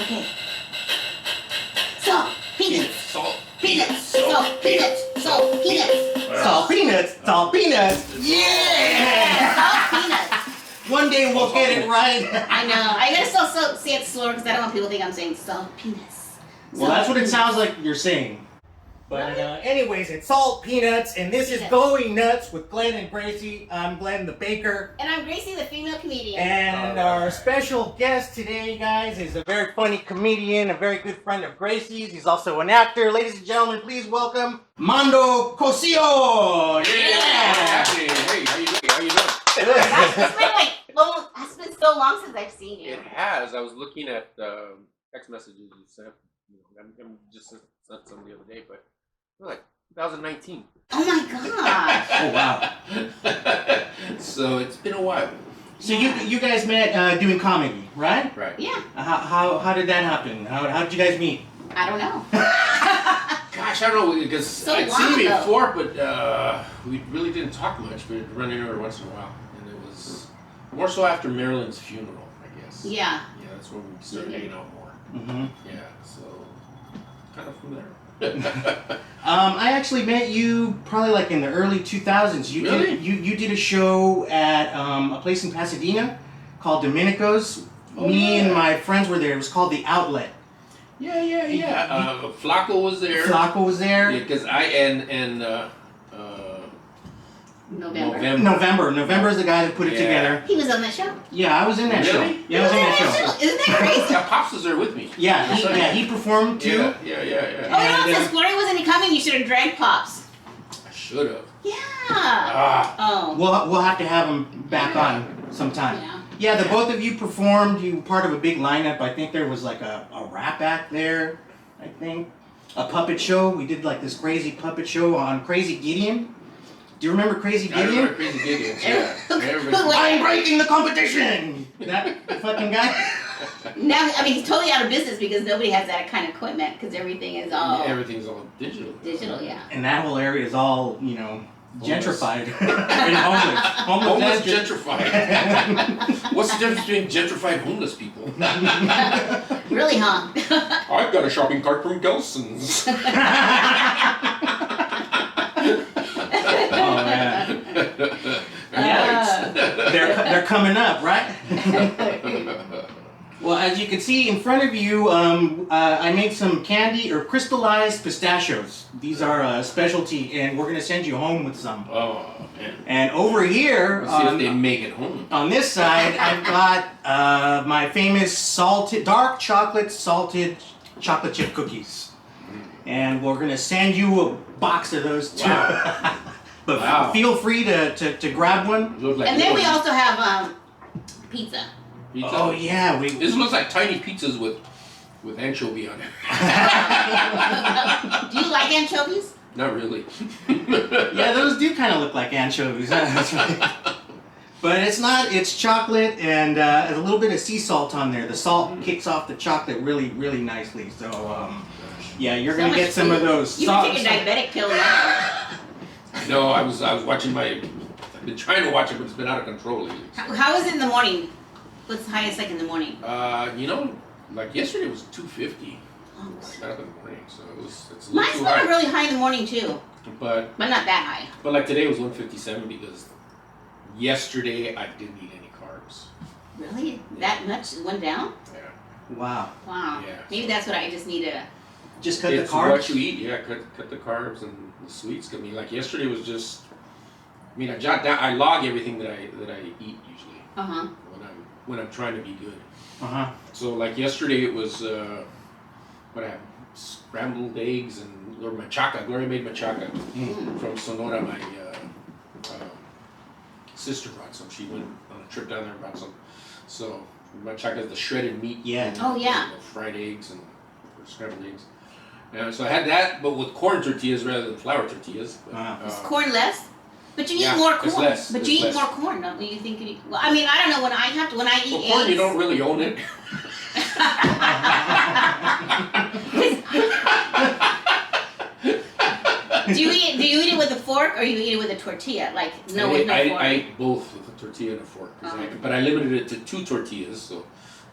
Okay. Salt, peanuts. Salt. Peanuts. Salt, peanuts. Salt, peanuts. Salt peanuts. Salt peanuts. Yeah. Salt, peanuts. One day we'll get it right. I know. I gotta still say it slower because I don't want people to think I'm saying salt, peanuts. Well, that's what it sounds like you're saying. But anyways, it's Salt Peanuts, and this is Going Nuts with Glenn and Gracie. I'm Glenn the baker. And I'm Gracie, the female comedian. And our special guest today, guys, is a very funny comedian, a very good friend of Gracie's. He's also an actor. Ladies and gentlemen, please welcome Armando Cosio. Yeah. Hey, how you doing? How you doing? It's been so long since I've seen you. It has. I was looking at text messages you sent. I'm just sent some the other day, but they're like 2019. Oh my gosh. Oh, wow. So it's been a while. So you guys met doing comedy, right? Right. Yeah. How did that happen? How did you guys meet? I don't know. Gosh, I don't know, because I'd seen you before, but we really didn't talk much. We'd run into her once in a while, and it was more so after Marilyn's funeral, I guess. Yeah. Yeah, that's when we started hanging out more. Mm-hmm. Yeah, so kind of from there. I actually met you probably like in the early 2000s. Really? You did a show at a place in Pasadena called Domenico's. Me and my friends were there. It was called The Outlet. Yeah. Flacco was there. Flacco was there. Yeah, because November is the guy that put it together. He was on that show. Yeah, I was in that show. Yeah, I was in that show. Isn't that crazy? Yeah, Pops was there with me. Yeah, he performed too. Yeah. Oh, no, since Gloria wasn't coming, you should have dragged Pops. I should have. Yeah. Oh. We'll have to have him back on sometime. Yeah, the both of you performed. You were part of a big lineup. I think there was like a rap act there. I think a puppet show. We did like this crazy puppet show on Crazy Gideon. Do you remember Crazy Gideon? I remember Crazy Gideon. Yeah. I'm breaking the competition. That fucking guy. Now, I mean, he's totally out of business because nobody has that kind of equipment because everything is all... Everything's all digital. Digital, yeah. And that whole area is all, gentrified. And homeless gentrified. What's the difference between gentrified homeless people? Really, huh? I've got a shopping cart from Gelson's. Oh, man. Yeah, they're coming up, right? Well, as you can see in front of you, I made some candy or crystallized pistachios. These are a specialty, and we're going to send you home with some. Oh, man. And over here, let's see if they make it home. On this side, I've got my famous dark salted chocolate chip cookies. And we're going to send you a box of those too. Wow. But feel free to grab one. And then we also have pizza. Pizza? Oh yeah, This looks like tiny pizzas with anchovy on it. Do you like anchovies? Not really. Yeah, those do kind of look like anchovies. That's right. But it's not. It's chocolate and a little bit of sea salt on there. The salt kicks off the chocolate really, really nicely. So yeah, you're gonna get some of those. You can take a diabetic pill now. No, I was watching I've been trying to watch it, but it's been out of control lately. How is it in the morning? What's the highest like in the morning? Like yesterday it was 250. Got up in the morning, so it's a little Mine's too going high. really high in the morning too. But not that high. But like today was 157 because yesterday I didn't eat any carbs. Really? That much went down? Yeah. Wow. Wow. Yeah, Maybe that's what I just need to... Just cut the it's carbs? what you eat, yeah. Cut the carbs and the sweets. I mean, like yesterday was just... I mean, I jot down... I log everything that I eat usually. Uh-huh. When I'm trying to be good. Uh-huh. So like yesterday it was... what I have? Scrambled eggs and... Or machaca. Gloria made machaca from Sonora. My sister brought some. She went on a trip down there and brought some. So machaca is the shredded meat. Yeah. Oh, yeah. Fried eggs and scrambled eggs. So I had that, but with corn tortillas rather than flour tortillas. But, is corn less? But you eat more corn. It's less. But you eat more corn, don't you? Think you? Well, I mean, I don't know when I eat eggs. Corn, you don't really own it. Do you eat it with a fork or you eat it with a tortilla? Like with no fork. I ate both with a tortilla and a fork, but I limited it to 2 tortillas. So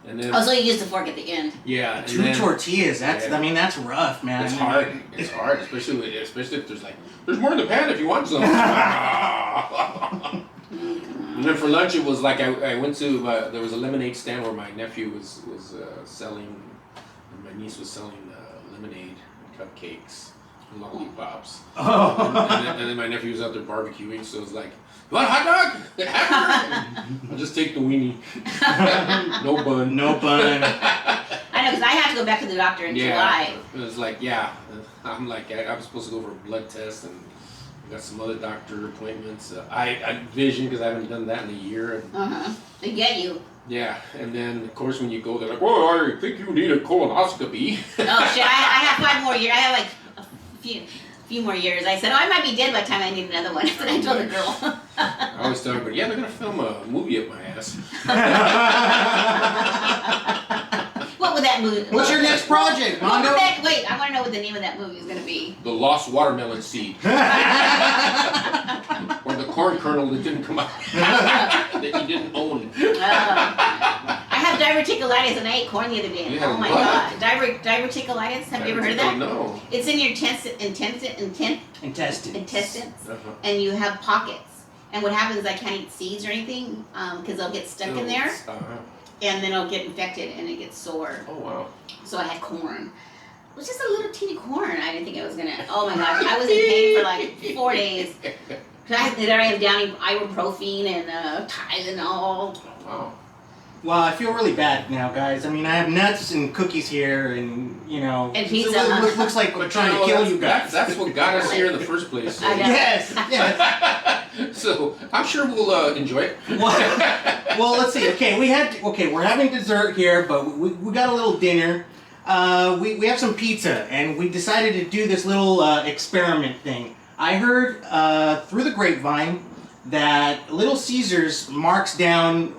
And then, Oh, so you used the fork at the end. yeah. And 2 then, tortillas. That's I mean that's rough, man. It's hard. It's hard, especially if there's more in the pan if you want some. And then for lunch it was like I went to there was a lemonade stand where my nephew was selling, and my niece was selling lemonade, cupcakes, and lollipops. Oh. And then my nephew was out there barbecuing, so it was like, you want a hot dog? Hamburger? I'll just take the weenie. No bun. No bun. I know, because I have to go back to the doctor in July. It was like, I'm like, I was supposed to go for a blood test, and I got some other doctor appointments. I vision, because I haven't done that in a year. And, They get you. yeah, and then of course when you go, they're like, well, I think you need a colonoscopy. Oh shit! I have 5 more years. I have like a few more years. I said, oh, I might be dead by the time I need another one. That's what I told the girl. I always tell everybody, yeah, they're gonna film a movie up my ass. What would that movie? What's your next project, Mondo? Wait, I want to know what the name of that movie is going to be. The lost watermelon seed. Or the corn kernel that didn't come out. That you didn't own. I have diverticulitis and I ate corn the other day. You have Oh my what? god. Diverticulitis? Have you ever heard of that? No. It's in your Intestine. intestines. Uh-huh. And you have pockets. And what happens is I can't eat seeds or anything because they'll get stuck in there. Uh-huh. And then it'll get infected and it gets sore. Oh, wow. So I had corn. It was just a little teeny corn. I didn't think I was gonna. Oh my gosh, I was in pain for like 4 days. There I am down ibuprofen and Tylenol. Oh, wow. Well, I feel really bad now, guys. I mean, I have nuts and cookies here, and And pizza, so it looks like we're trying to kill you guys. That's what got us here in the first place. So. I know. Yes. So I'm sure we'll enjoy it. Well, let's see. Okay, we're having dessert here, but we got a little dinner. We have some pizza, and we decided to do this little experiment thing. I heard through the grapevine that Little Caesars marks down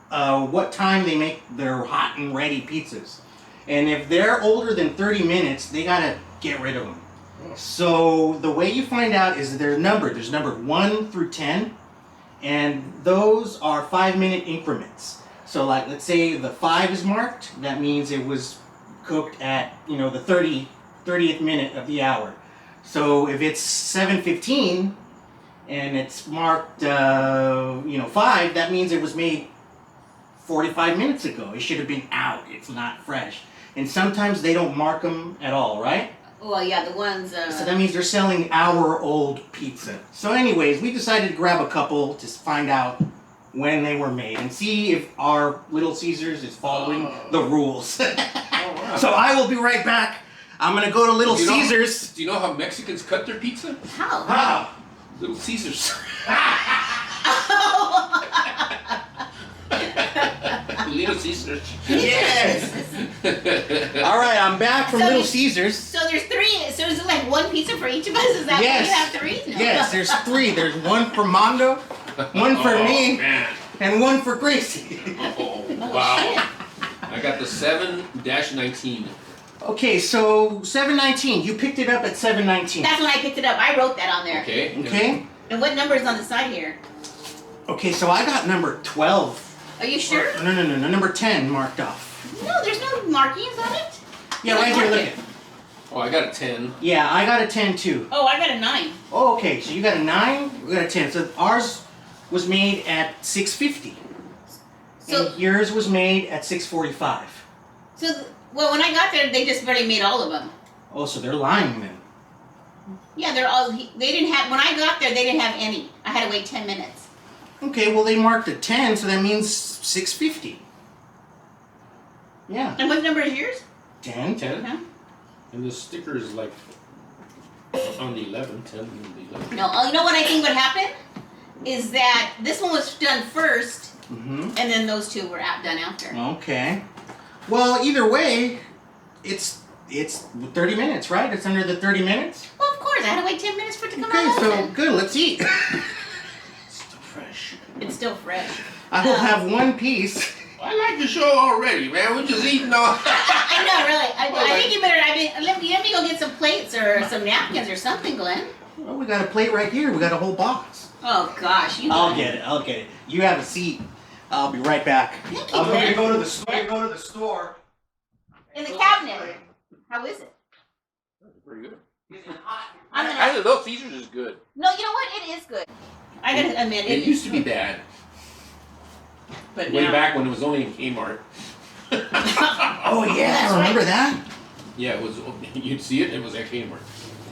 what time they make their hot and ready pizzas. And if they're older than 30 minutes, they gotta get rid of them. So the way you find out is they're numbered. There's numbered 1 through 10, and those are 5-minute increments. So like, let's say the 5 is marked, that means it was cooked at, the 30th minute of the hour. So if it's 7:15 and it's marked 5, that means it was made 45 minutes ago. It should have been out. It's not fresh. And sometimes they don't mark them at all, right? Well, yeah, the ones. So that means they're selling hour-old pizza. So anyways, we decided to grab a couple to find out when they were made and see if our Little Caesars is following the rules. Wow. So I will be right back. I'm going to go to Little Caesars. Do you know how Mexicans cut their pizza? How? Wow. Little Caesars. Little Caesars. Yes. All right, I'm back from So Little you- Caesars. So there's 3. So is it like 1 pizza for each of us? Is that Yes. why you have 3? No. Yes, there's 3. There's 1 for Mondo, 1 for me, Man. and 1 for Gracie. Oh, Oh, wow. shit. I got the 7-19. Okay, so 7:19. You picked it up at 7:19. That's when I picked it up. I wrote that on there. Okay. Okay. And what number is on the side here? Okay, so I got number 12. Are you sure? No, number 10 marked off. No, there's no markings on it. Yeah, right here, look at it. Oh, I got a 10. Yeah, I got a 10 too. Oh, I got a 9. Oh, okay, so you got a 9, we got a 10. So ours was made at 6:50. So, And yours was made at 6:45. Well, when I got there, they just barely made all of them. Oh, so they're lying then. Yeah, they didn't have, when I got there, they didn't have any. I had to wait 10 minutes. Okay, well they marked a 10, so that means 6:50. Yeah. And what number is yours? 10. 10? Huh? And the sticker is like on the 11. 10 on the 11. No, you know what I think would happen? Is that this one was done first, Mm-hmm. and then those 2 were done after. Okay. Well, either way, it's 30 minutes, right? It's under the 30 minutes? Well, of course, I had to wait 10 minutes for it to come Okay, out. so open. good, let's eat. Still fresh. It's still fresh. I will have 1 piece. I like the show already, man. We're just eating all. I know, really. I think you better, let me go get some plates or some napkins or something, Glenn. Well, we got a plate right here. We got a whole box. Oh, gosh. I'll get it. You have a seat. I'll be right back. Thank you, I'm gonna Glenn. go to the store. In the cabinet. How is it? Pretty good. I'm gonna. I don't know. Caesar's is good. No, you know what? It is good. I gotta admit It used to be bad. But Way now. back when it was only in Kmart. Oh yeah, That's remember that? Yeah, it was. You'd see it. It was at Kmart.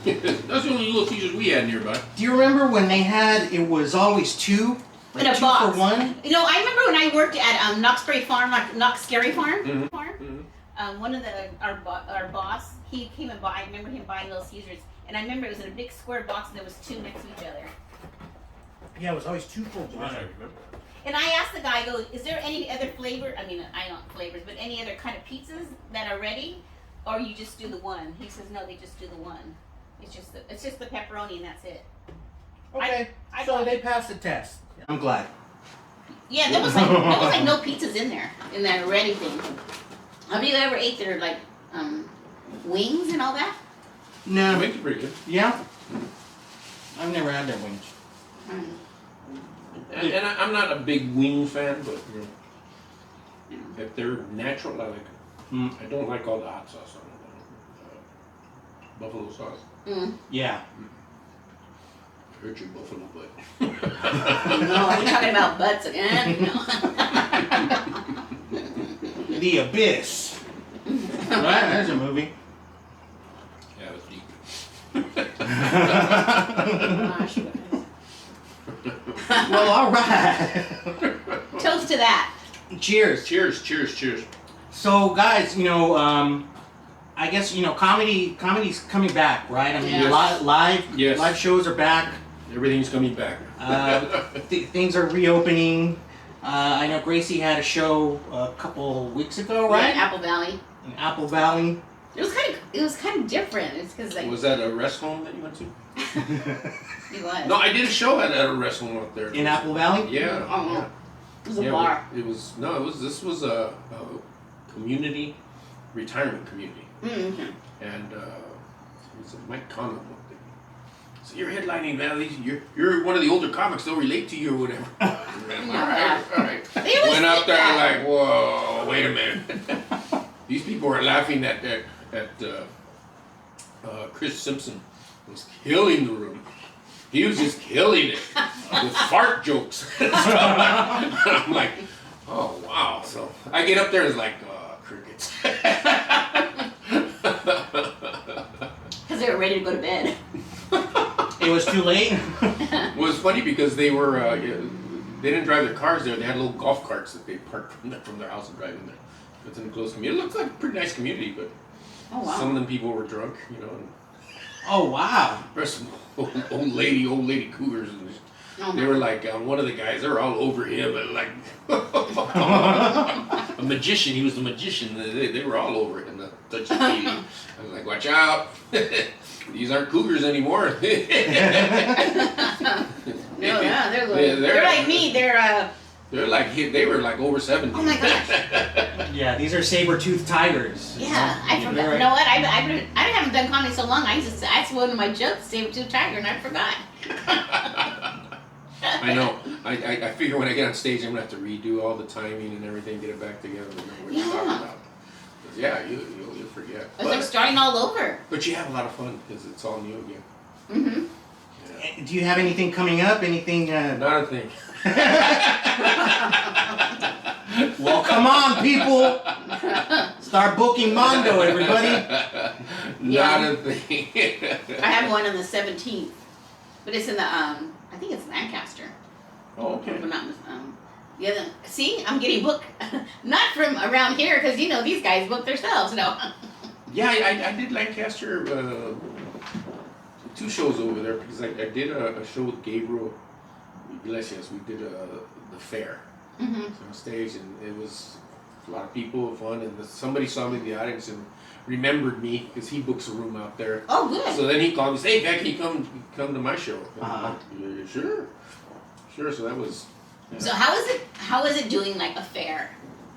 That's the only Little Caesars we had nearby. Do you remember when they had? It was always two. Like In a two box. for one. You know, I remember when I worked at Knoxbury Farm, like Knoxbury Farm. Mhm. One of our boss, he came and bought. I remember him buying Little Caesars, and I remember it was in a big square box, and there was two next to each other. Yeah, it was always two for one. And I asked the guy, I go, is there any other flavor? I mean, I don't flavors, but any other kind of pizzas that are ready, or you just do the one? He says, no, they just do the one. It's just the pepperoni, and that's it. Okay, I so thought- they passed the test. I'm glad. Yeah, there was like no pizzas in there in that ready thing. Have you ever ate their like wings and all that? No. It makes it pretty good. Yeah. I've never had their wings. And I'm not a big wing fan, but if they're natural, I like them. I don't like all the hot sauce on them. Buffalo sauce. Yeah. Hurt your buffalo butt. No, are we talking about butts again? No. The Abyss. Right, there's a movie. Yeah, it was deep. Gosh. Well, all right. Toast to that. Cheers. Cheers, cheers, cheers. So, guys, I guess comedy's coming back, right? I mean, Yes. live shows are back. Everything's coming back. Things are reopening. I know Gracie had a show a couple weeks ago, right? Yeah, Apple Valley. In Apple Valley. It was kind of different. It's because like Was that a rest home that you went to? it was. No, I did a show at a rest home up there. In Apple Valley? Yeah. Oh, it was a Yeah, bar. This was a community, retirement community. Mm-hmm. And it was Mike Conlon up there. So you're headlining Valley. You're one of the older comics. They'll relate to you or whatever. all right. They always Went out think there that. like, whoa, wait a minute. These people are laughing at Chris Simpson was killing the room. He was just killing it with fart jokes. I'm like, oh wow. So I get up there and it's like, crickets. Because they were ready to go to bed. It was too late. It was funny because they didn't drive their cars there. They had little golf carts that they parked from their house and drive in there. It's an enclosed community. It looks like a pretty nice community, but Oh wow. some of them people were drunk, And Oh, wow. there's some old lady cougars, and they were like one of the guys. They were all over him, and like a magician. He was the magician. They were all over him. Touchy feely. I was like, watch out. These aren't cougars anymore. No, yeah, they're like me. They were like over 70. Oh my gosh. Yeah, these are saber-toothed tigers. Yeah, I forgot. Right. You know what? I haven't done comedy so long. That's one of my jokes, saber-tooth tiger, and I forgot. I know. I figure when I get on stage, I'm gonna have to redo all the timing and everything, get it back together, and remember what you're talking about. 'Cause you'll forget. It's like starting all over. But you have a lot of fun because it's all new again. Mm-hmm. Yeah. Do you have anything coming up? Anything? Not a thing. Well, come on, people. Start booking Mondo, everybody. Not a thing. I have one on the 17th, but it's in the I think it's Lancaster. Oh, okay. But not see, I'm getting booked, not from around here because these guys book themselves. No. Yeah, I did Lancaster 2 shows over there because I did a show with Gabriel Iglesias. We did the fair. Mm-hmm. So on stage, and it was a lot of people, fun, and somebody saw me in the audience and remembered me because he books a room out there. Oh, good. So then he called me, "Hey, Beck, can you come to my show?" And I'm Uh-huh. like, "Yeah, sure." So that was. Yeah. So how is it doing like a fair?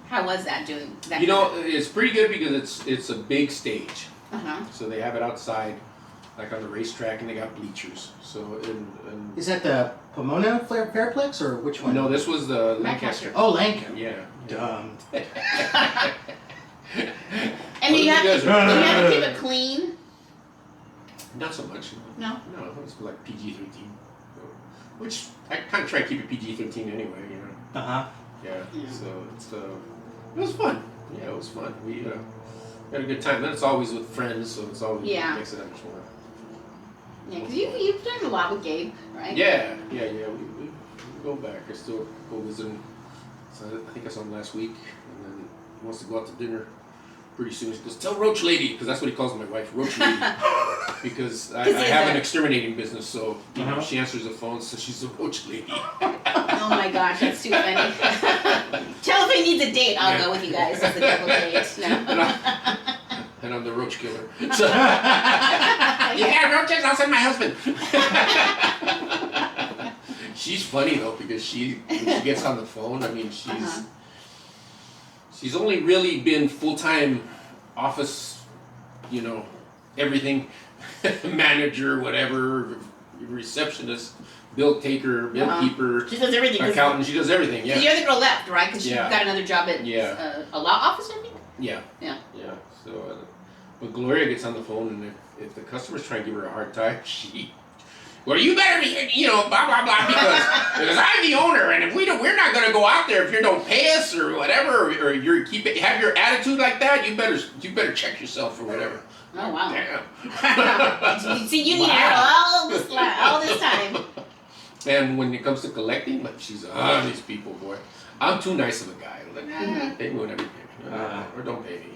How was that doing? It's pretty good because it's a big stage. Uh huh. So they have it outside. like on the racetrack, and they got bleachers. So and Is that the Pomona Fairplex or which one? no, this was the Lancaster. Oh, Lancaster. Yeah. Dumb. And do you have to keep it clean? Not so much. No. No, it's like PG-13. Which I kind of try to keep it PG-13 anyway, you know. Yeah. So it's it was fun. Yeah, it was fun. We had a good time. Then it's always with friends, so it's always makes it that much more. Yeah, because you've done a lot with Gabe, right? Yeah. We go back. I still go visit him. So I think I saw him last week, and then he wants to go out to dinner pretty soon. He goes, "Tell Roach Lady," because that's what he calls my wife, Roach Lady. Because I have an exterminating business, so you know, she answers the phone, so she's a Roach Lady. Oh my gosh, that's too funny. Tell if he needs a date, I'll go with you guys as a double date. No. And I'm the roach killer. So, yeah, roaches, I'll send my husband. She's funny though, because when she gets on the phone, I mean, she's only really been full-time office, you know, everything, manager, whatever, receptionist, bill taker, bill keeper, she does everything. Accountant, she does everything, yeah. You're the girl left, right? Because she got another job at a law office, I think? Yeah. Yeah. So, but Gloria gets on the phone, and if the customer's trying to give her a hard time, well, you better be, you know, blah blah blah, because I'm the owner, and if we're not gonna go out there if you don't pay us or whatever, or have your attitude like that, you better check yourself or whatever. Oh wow! Damn. See, you need her all this time. And when it comes to collecting, like she's these people, boy. I'm too nice of a guy. Like, pay me whenever you pay me, or don't pay me,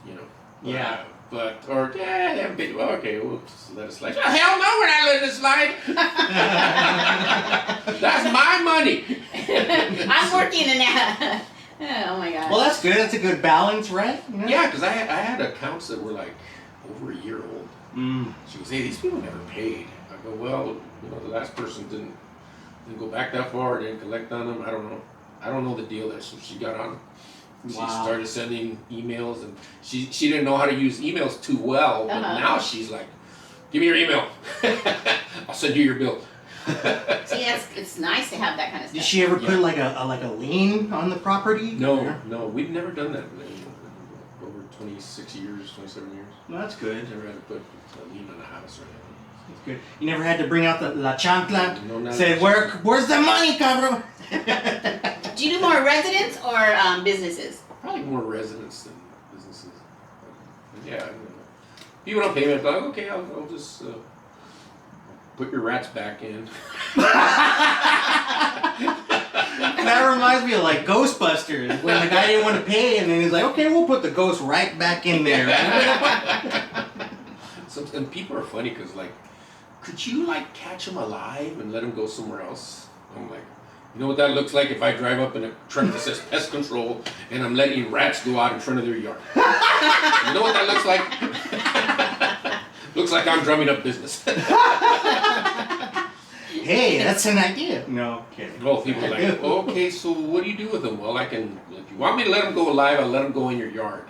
you know. Yeah. They haven't paid you. Okay, we'll just let it slide. Oh, hell no, we're not letting it slide. That's my money. I'm working in that. Oh my gosh. Well, that's good. That's a good balance, right? Yeah, because I had accounts that were like over a year old. She goes, "Hey, these people never paid." I go, "Well, you know, the last person didn't go back that far, didn't collect on them. I don't know the deal that she got on. She started sending emails, and she didn't know how to use emails too well, but now she's like, "Give me your email. I'll send you your bill." See, it's nice to have that kind of stuff. Did she ever put like a lien on the property? No, we've never done that in over 26 years, 27 years. Well, that's good. Never had to put a lien on a house or anything. That's good. You never had to bring out the la chancla? No, Say, where's the money, cabrón? Do you do more residents or businesses? Probably more residents than businesses. But yeah, people don't pay me. I'm like, okay, I'll just put your rats back in. That reminds me of like Ghostbusters, when the guy didn't want to pay, and then he's like, okay, we'll put the ghost right back in there. And people are funny because, like, could you like catch them alive and let them go somewhere else? I'm like, you know what that looks like if I drive up in a truck that says pest control and I'm letting rats go out in front of their yard? You know what that looks like? Looks like I'm drumming up business. Hey, that's an idea. No kidding. Well, people are like, okay, so what do you do with them? Well, if you want me to let them go alive, I'll let them go in your yard.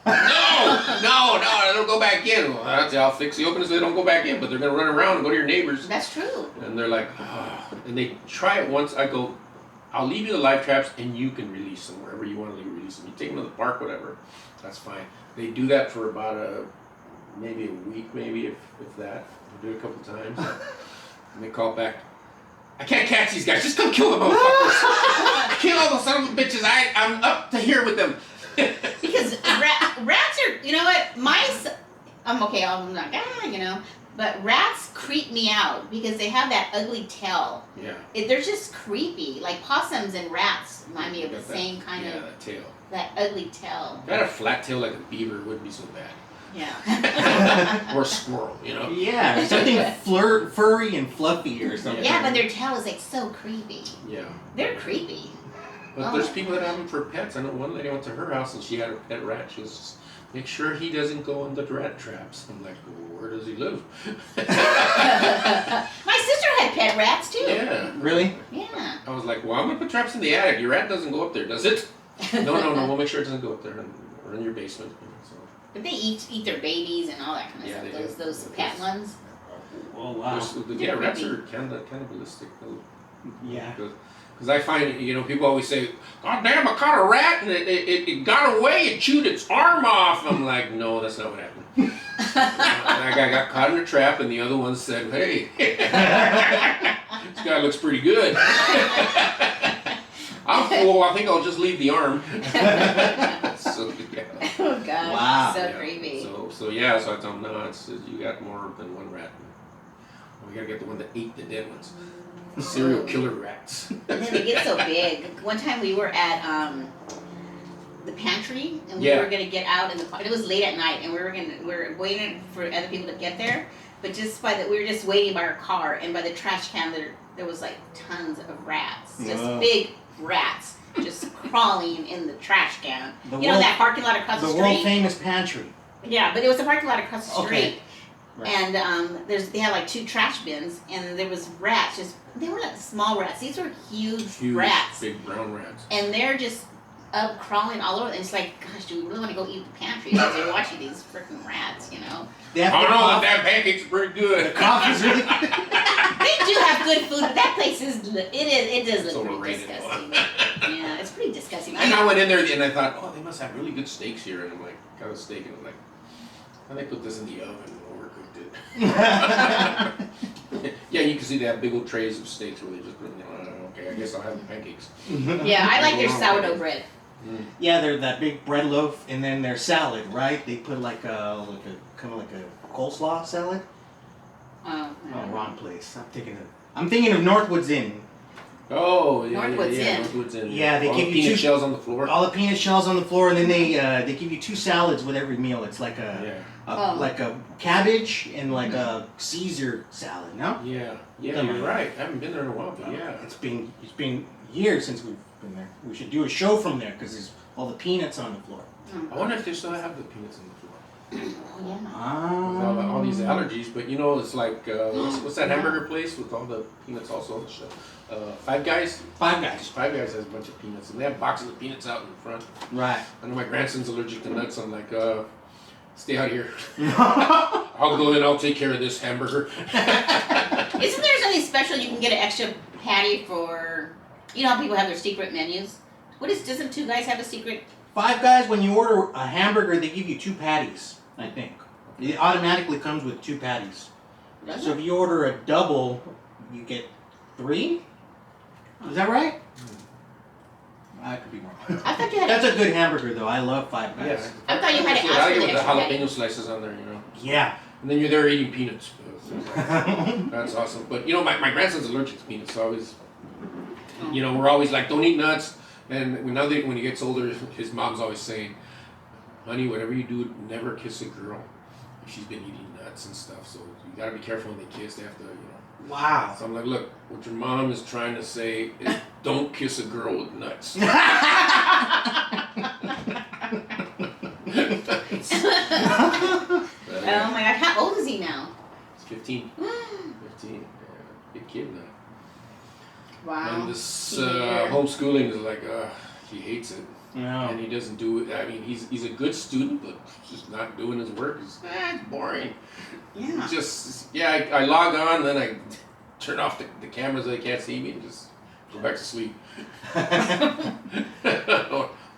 No, let them go back in. Well, I'll fix the openings so they don't go back in, but they're going to run around and go to your neighbors. That's true. And they're like, oh. And they try it once. I go, I'll leave you the live traps and you can release them wherever you want to release them. You take them to the park, whatever. That's fine. They do that for about maybe a week, maybe if that. They do it a couple times. And they call back, I can't catch these guys. Just come kill the motherfuckers. Kill all those sons of bitches. I'm up to here with them. Because rats are, you know what, mice, I'm okay, I'm not, you know, but rats creep me out because they have that ugly tail. Yeah. They're just creepy. Like possums and rats remind me of the same kind of. Yeah, that tail. That ugly tail. If I had a flat tail like a beaver, it wouldn't be so bad. Yeah. Or a squirrel, you know? Yeah, something furry and fluffy or something. Yeah, but their tail is like so creepy. Yeah. They're creepy. But there's people that have them for pets. I know one lady went to her house and she had a pet rat. She was just, make sure he doesn't go in the rat traps. I'm like, well, where does he live? My sister had pet rats too. Yeah. Really? Yeah. I was like, well, I'm going to put traps in the attic. Your rat doesn't go up there, does it? No. We'll make sure it doesn't go up there or in your basement. So. But they eat their babies and all that kind of Yeah, they stuff. do. Those pet ones. Oh wow. Yeah, rats are cannibalistic. Yeah. Because I find, people always say, "God damn, I caught a rat and it got away, it chewed its arm off." I'm like, no, that's not what happened. That guy got caught in a trap, and the other one said, "Hey, this guy looks pretty good. I'm full. I think I'll just leave the arm." So yeah. Oh gosh, Wow. so Yeah. creepy. So I tell him, no, you got more than one rat. We gotta get the one that ate the dead ones. Serial killer rats. And then they get so big. One time we were at the pantry, and we Yeah. were gonna get out in the. It was late at night, and we were waiting for other people to get there. But we were just waiting by our car, and by the trash can there was like tons of rats, just Whoa. big rats, just crawling in the trash can. The That parking lot across the world street. famous pantry. Yeah, but it was a parking lot across the street. Okay. Right. And they had like 2 trash bins, and there was rats. They were like small rats. These were huge rats, big brown rats. and they're just up crawling all over. And it's like, gosh, do we really want to go eat the pantry because they're watching these freaking rats? They have I good don't know, coffee. that pancake's pretty good. The coffee's really good. They do have good food, but that place it does It's look pretty overrated. disgusting. Yeah, it's pretty disgusting. And I went in there and I thought, oh, they must have really good steaks here. And I'm like, got a steak, and I'm like, how they put this in the oven and overcooked it. Yeah, you can see they have big old trays of steaks where they just put them in. Okay, I guess I'll have the pancakes. Yeah, I like their sourdough bread. Yeah, they're that big bread loaf, and then their salad, right? They put like a kind of like a coleslaw salad. Oh, Oh, wrong place. I'm thinking of Northwoods Inn. Oh, yeah, Northwoods yeah, Inn. Northwoods Inn. Yeah, they All give the you peanut 2 shells on the floor. all the peanut shells on the floor, and then they give you 2 salads with every meal. It's like like a cabbage and like a Caesar salad. No, Yeah, yeah, Come you're on. right. I haven't been there in a while, but yeah. it's been years since we've been there. We should do a show from there because there's all the peanuts on the floor. I wonder if they still have the peanuts on the floor. Oh, yeah. With all these allergies, but it's like, what's that hamburger place with all the peanuts also on the shelf? Five Guys? Five Guys. Five Guys has a bunch of peanuts, and they have boxes of peanuts out in front. Right. I know my grandson's allergic to nuts. I'm like, stay out here. I'll go in, I'll take care of this hamburger. Isn't there something special you can get an extra patty for? You know how people have their secret menus? Doesn't Two Guys have a secret? Five Guys, when you order a hamburger, they give you 2 patties, I think. It automatically comes with 2 patties. Does So it? if you order a double, you get 3? Is that right? I could be wrong. I thought you had. That's a good hamburger, though. I love Five Guys. Yeah. I thought you had to I ask for get the with the extra patty. jalapeno slices on there, Yeah. And then you're there eating peanuts. That's awesome. But my grandson's allergic to peanuts, so I always, we're always like, don't eat nuts. And when he gets older, his mom's always saying, honey, whatever you do, never kiss a girl if she's been eating nuts and stuff. So you gotta be careful when they kiss. They have to, Wow. So I'm like, look, what your mom is trying to say is don't kiss a girl with nuts. Oh my God! How old is he now? He's 15. 15. Yeah, big kid now. Wow. And this Yeah. homeschooling is like, he hates it. No. And he doesn't do it. I mean, he's a good student, but just not doing his work. It's boring. Yeah. I log on, then I turn off the cameras so they can't see me and just go back to sleep.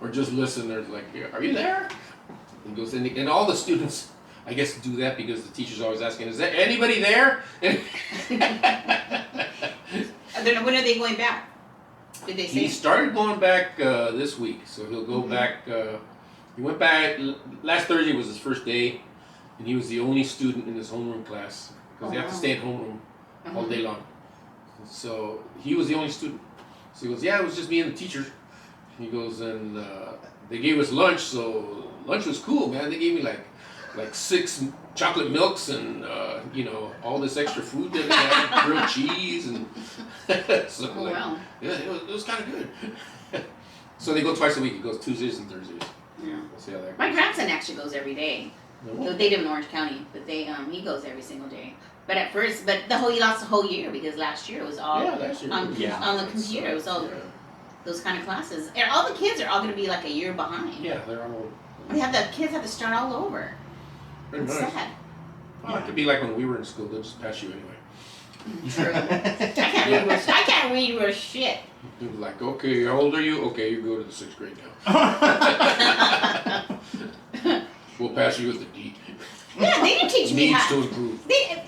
or just listen. There's like, are you there? And goes in, and all the students, I guess, do that because the teacher's always asking, is there anybody there? When are they going back? Did they say? He started going back this week, so he'll go back. He went back last Thursday was his first day, and he was the only student in his homeroom class because they have to stay at homeroom all day long. So he was the only student. So he goes, yeah, it was just me and the teacher. He goes, and they gave us lunch, so lunch was cool, man. They gave me like 6 chocolate milks and all this extra food that they had, grilled cheese and so Wow. yeah, it was kind of good. So they go twice a week. He goes Tuesdays and Thursdays. Yeah. We'll see how that goes. My grandson actually goes every day. No? They live in Orange County, but he goes every single day. But he lost the whole year because last year it was all last year. on the computer. It was all those kind of classes. And all the kids are all going to be like a year behind. Yeah, they're all Kids have to start all over. Pretty It's nice. sad. Well, it could be like when we were in school, they'll just pass you anyway. True. I can't read worth shit. It was like, okay, how old are you? Okay, you go to the 6th grade now. We'll pass you with a D. Yeah, they didn't teach me Needs how. to improve.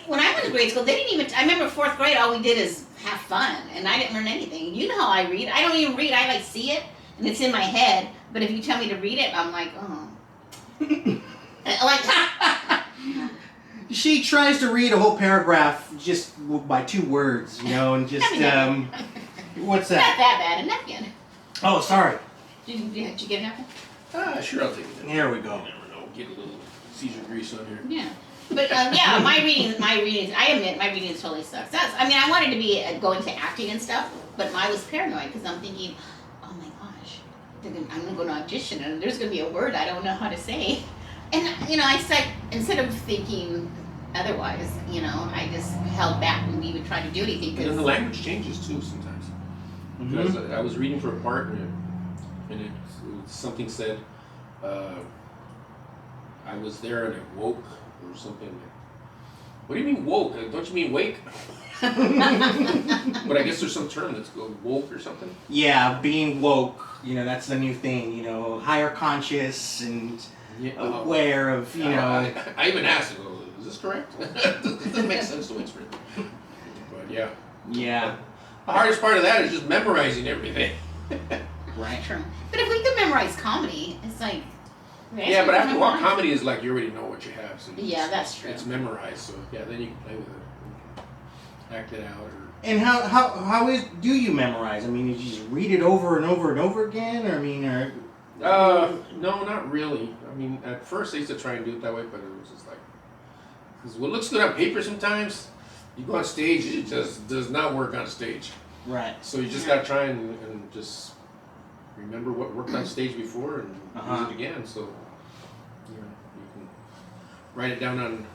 When I went to grade school, they didn't even. I remember 4th grade. All we did is have fun, and I didn't learn anything. You know how I read. I don't even read. I like see it, and it's in my head. But if you tell me to read it, I'm like, oh. Like. She tries to read a whole paragraph just by 2 words, you know, and just what's Not that? that bad. A napkin. Oh, sorry. Did you get a napkin? Sure, I'll take it. There we go. You never know. Get a little Caesar grease on here. Yeah. But yeah, my reading. I admit my reading totally sucks. I wanted to be go into acting and stuff, but I was paranoid because I'm thinking, oh my gosh, I'm gonna go to audition and there's gonna be a word I don't know how to say, and I said instead of thinking otherwise, I just held back and even tried to do anything. And then the language changes too sometimes. Because I was reading for a part and it something said, I was there and it woke or something. What do you mean woke? Don't you mean wake? But I guess there's some term that's called woke or something. Yeah, being woke, that's the new thing, higher conscious and aware of, I even asked, is this correct? Doesn't make sense the way it's written. But yeah. Yeah. The hardest part of that is just memorizing everything. Right. True. But if we could memorize comedy, it's like. Yeah, but after a while, comedy is like you already know what you have. So that's true. It's memorized, so yeah, then you can play with it, act it out. And how do you memorize? I mean, did you just read it over and over and over again, or no, not really. I mean, at first I used to try and do it that way, but it was just like, because what looks good on paper sometimes, you go on stage, it just does not work on stage. Right. So you just gotta try and just remember what worked on stage before and use it again. So you can write it down on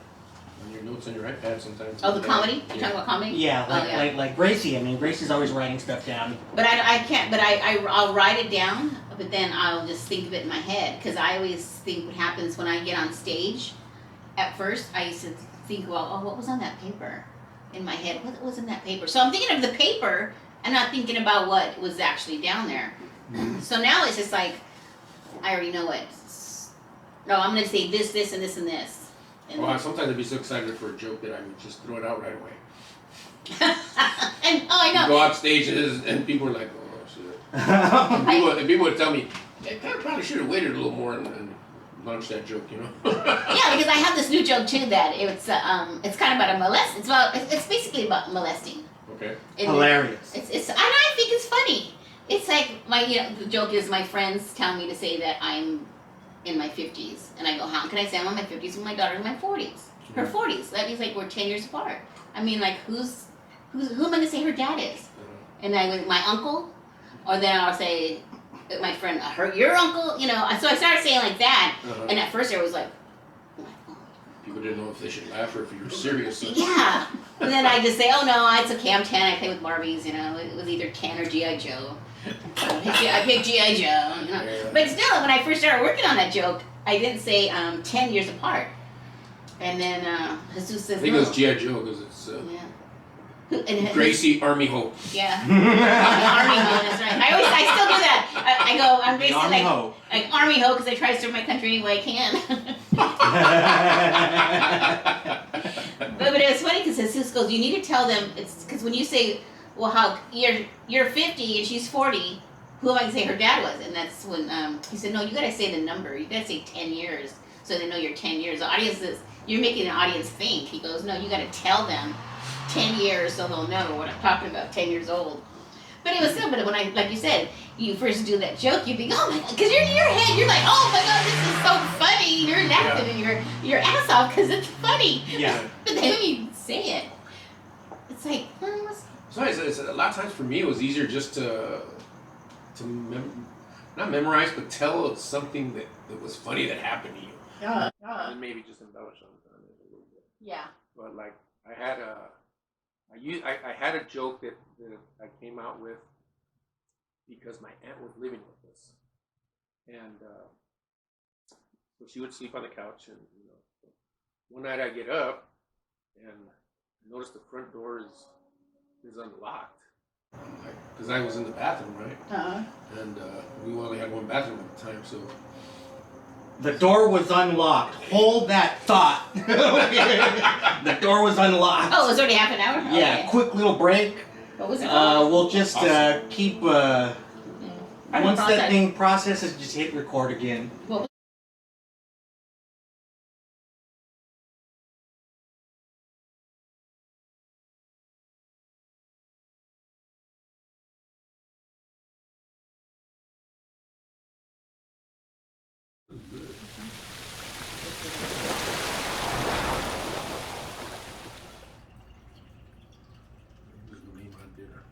your notes on your iPad sometimes. Oh, the comedy? You're talking about comedy? Yeah, like Gracie. I mean, Gracie's always writing stuff down. But I can't. But I'll write it down. But then I'll just think of it in my head because I always think what happens when I get on stage. At first, I used to think, well, what was on that paper? In my head, what was in that paper? So I'm thinking of the paper and not thinking about what was actually down there. So now it's just like, I already know it. No, I'm going to say this, this, and this, and this. And well, sometimes I'd be so excited for a joke that I would just throw it out right away. And I know. You go off stage and people are like, oh shit. And people would tell me, I probably should have waited a little more and launched that joke, Yeah, because I have this new joke too that it's kind of about a molest. It's basically about molesting. Okay. Hilarious. And I think it's funny. It's like the joke is my friends tell me to say that I'm in my 50s, and I go, how can I say I'm in my 50s when my daughter's in my 40s? Her 40s. That means like we're 10 years apart. I mean, like who am I gonna say her dad is? And my uncle, or then I'll say my friend, your uncle. So I started saying like that, and at first I was like, oh my God. People didn't know if they should laugh or if you were serious. Yeah. And then I just say, oh no, it's okay, I'm 10, I play with Barbies, it was either 10 or G.I. Joe. I picked G.I. Joe, Yeah. But still, when I first started working on that joke, I didn't say 10 years apart. And then Jesus says, I think it was G.I. Joe because it's and Gracie, Armijo. Yeah. Armijo, that's right. I still do that. I go, I'm Gracie, like Armijo, because I try to serve my country any way I can. But it was funny because Jesus goes, you need to tell them, it's because when you say, well, how you're 50 and she's 40, who am I going to say her dad was? And that's when he said, no, you got to say the number. You got to say 10 years so they know you're 10 years. The audience you're making an audience think. He goes, no, you got to tell them 10 years so they'll know what I'm talking about, 10 years old. But it was still, but when like you said, you first do that joke, you think, oh my God, because you're in your head, you're like, oh my God, this is so funny. You're laughing your ass off because it's funny. Yeah. But then when you say it, it's like, So it's a lot of times for me, it was easier just to not memorize, but tell something that was funny that happened to you. And maybe just embellish on it a little bit. Yeah. But like I had a joke that I came out with because my aunt was living with us, and So she would sleep on the couch, and one night I get up and I notice the front door is unlocked. Because I was in the bathroom, right? And we only had one bathroom at the time, so. The door was unlocked. Hold that thought. The door was unlocked. Oh, it was already half an hour? Yeah, Okay. quick little break. What was it called? We'll just keep, once Process. that thing processes, just hit record again. What There's no name on dinner.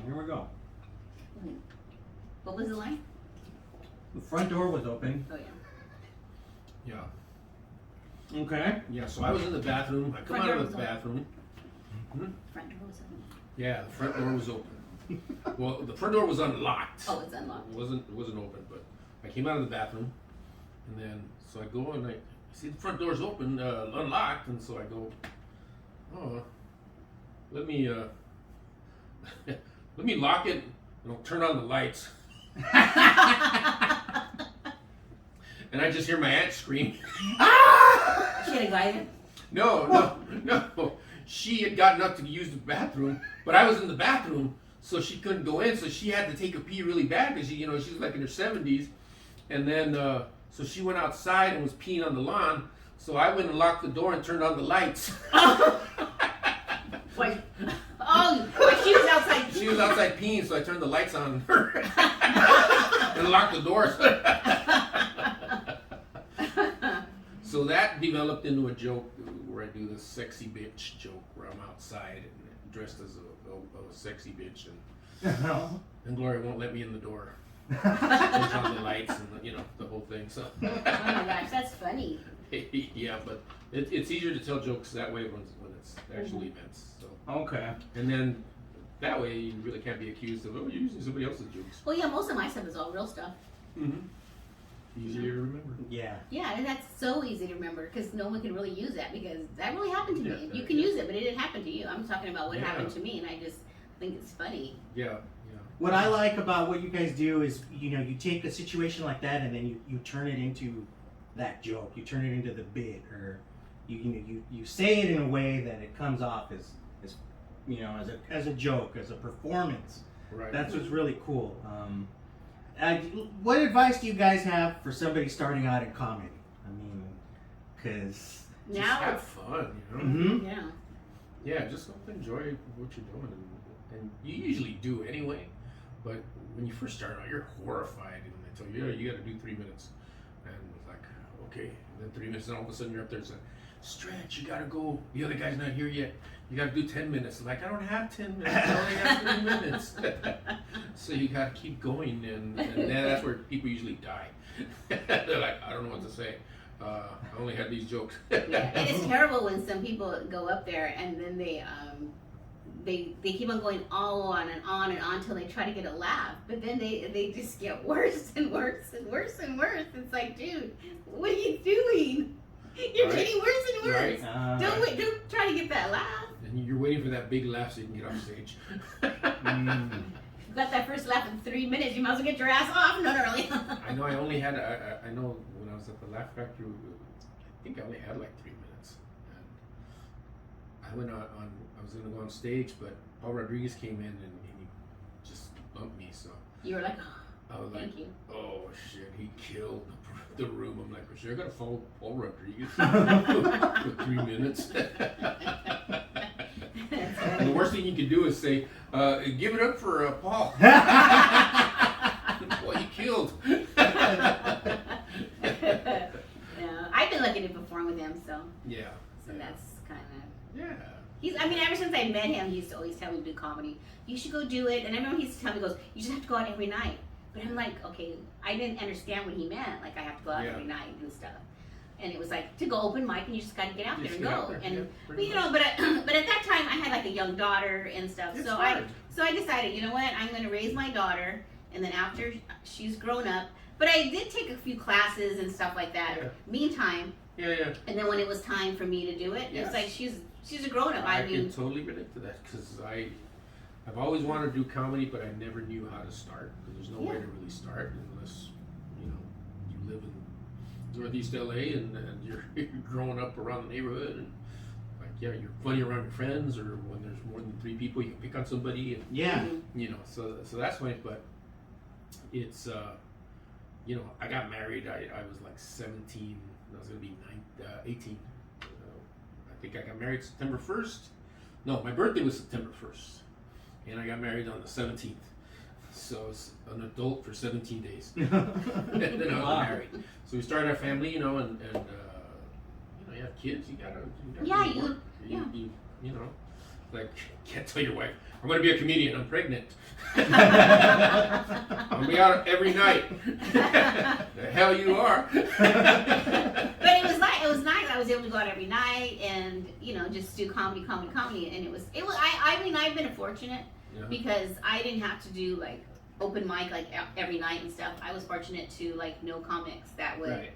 Here we go. What was the line? The front door was open. Oh, yeah. Yeah. Okay. Yeah, so I was in the bathroom. I come Front out door of was the open. bathroom. Front door was open. Yeah, the front door was open. Well, the front door was unlocked. Oh, it's unlocked. It wasn't open, but I came out of the bathroom, and then so I go and I see the front door's open, unlocked, and so I go, oh, let me let me lock it, and I'll turn on the lights. And I just hear my aunt scream. Ah! She had a guy in. No. She had gotten up to use the bathroom, but I was in the bathroom, so she couldn't go in. So she had to take a pee really bad because she was like in her 70s, and then so she went outside and was peeing on the lawn. So I went and locked the door and turned on the lights. Wait. Oh, like she was outside. She was outside peeing, so I turned the lights on her and locked the doors. So that developed into a joke where I do this sexy bitch joke where I'm outside and dressed as a sexy bitch, and Gloria won't let me in the door. She turns on the lights and the whole thing. So. Oh my gosh, that's funny. Yeah, but it's easier to tell jokes that way when it's actual events. So. Okay. And then that way you really can't be accused of you're using somebody else's jokes. Well, yeah, most of my stuff is all real stuff. Mm-hmm. Easier to remember. Yeah. Yeah, and that's so easy to remember because no one can really use that because that really happened to me. Yeah, You can use it, but it didn't happen to you. I'm talking about what happened to me, and I just think it's funny. Yeah. What I like about what you guys do is, you take a situation like that and then you turn it into that joke. You turn it into the bit, or you say it in a way that it comes off as as a joke, as a performance. Right. That's what's really cool. What advice do you guys have for somebody starting out in comedy? I mean, because just now have fun, Mm-hmm. Yeah. Yeah, just enjoy what you're doing, and you usually do anyway. But when you first start out, you're horrified, and they tell you, you got to do 3 minutes, and it's like, okay, and then 3 minutes, and all of a sudden you're up there, it's like, stretch, you got to go. The other guy's not here yet. You got to do 10 minutes. Like, I don't have 10 minutes. I only have 3 minutes. So you got to keep going, and then that's where people usually die. They're like, I don't know what to say. I only had these jokes. Yeah, and it's terrible when some people go up there and then they keep on going on and on and on until they try to get a laugh, but then they just get worse and worse and worse and worse. It's like, dude, what are you doing? You're getting worse and worse. Right. Don't try to get that laugh. And you're waiting for that big laugh so you can get off stage. You got that first laugh in 3 minutes. You might as well get your ass off. No, really. I know. I only had. I know when I was at the Laugh Factory, I think I only had like 3 minutes. And I went on. I was gonna go on stage, but Paul Rodriguez came in and he just bumped me. So You were like, I was thank like, you. oh shit, he killed the room. I'm like, for sure, I gotta follow Paul Rodriguez for 3 minutes. And the worst thing you can do is say, give it up for Paul. Well, he killed. Yeah, I've been lucky to perform with him, so Yeah. that's kind of. Yeah. I mean, ever since I met him, he used to always tell me to do comedy. You should go do it. And I remember he used to tell me, he goes, you just have to go out every night. But I'm like, okay, I didn't understand what he meant. Like, I have to go out every night and do stuff. And it was like, to go open mic, and you just got to get out there and go. But at that time, I had like a young daughter and stuff. It's So hard. I decided, you know what, I'm going to raise my daughter. and then after she's grown up. But I did take a few classes and stuff like that. Yeah. Meantime, Yeah. and then when it was time for me to do it, Yes. it's like she's a grown up. I can mean, totally relate to that because I've always wanted to do comedy, but I never knew how to start because there's no way Yeah. to really start unless you live in Northeast LA and you're growing up around the neighborhood and like you're funny around your friends, or when there's more than 3 people you can pick on somebody and Yeah. so that's why. But it's I got married. I was like 17. I was gonna be 18. I think I got married September 1st. No, my birthday was September 1st. And I got married on the 17th. So I was an adult for 17 days. And then I was married. So we started our family, and you have kids, you gotta Yeah, do work. yeah. You know, like, can't tell your wife, I'm gonna be a comedian, I'm pregnant. I'm gonna be out every night. The hell you are. but it was nice. I was able to go out every night and just do comedy, and it was. I mean, I've been fortunate because I didn't have to do like open mic like every night and stuff. I was fortunate to like know comics that would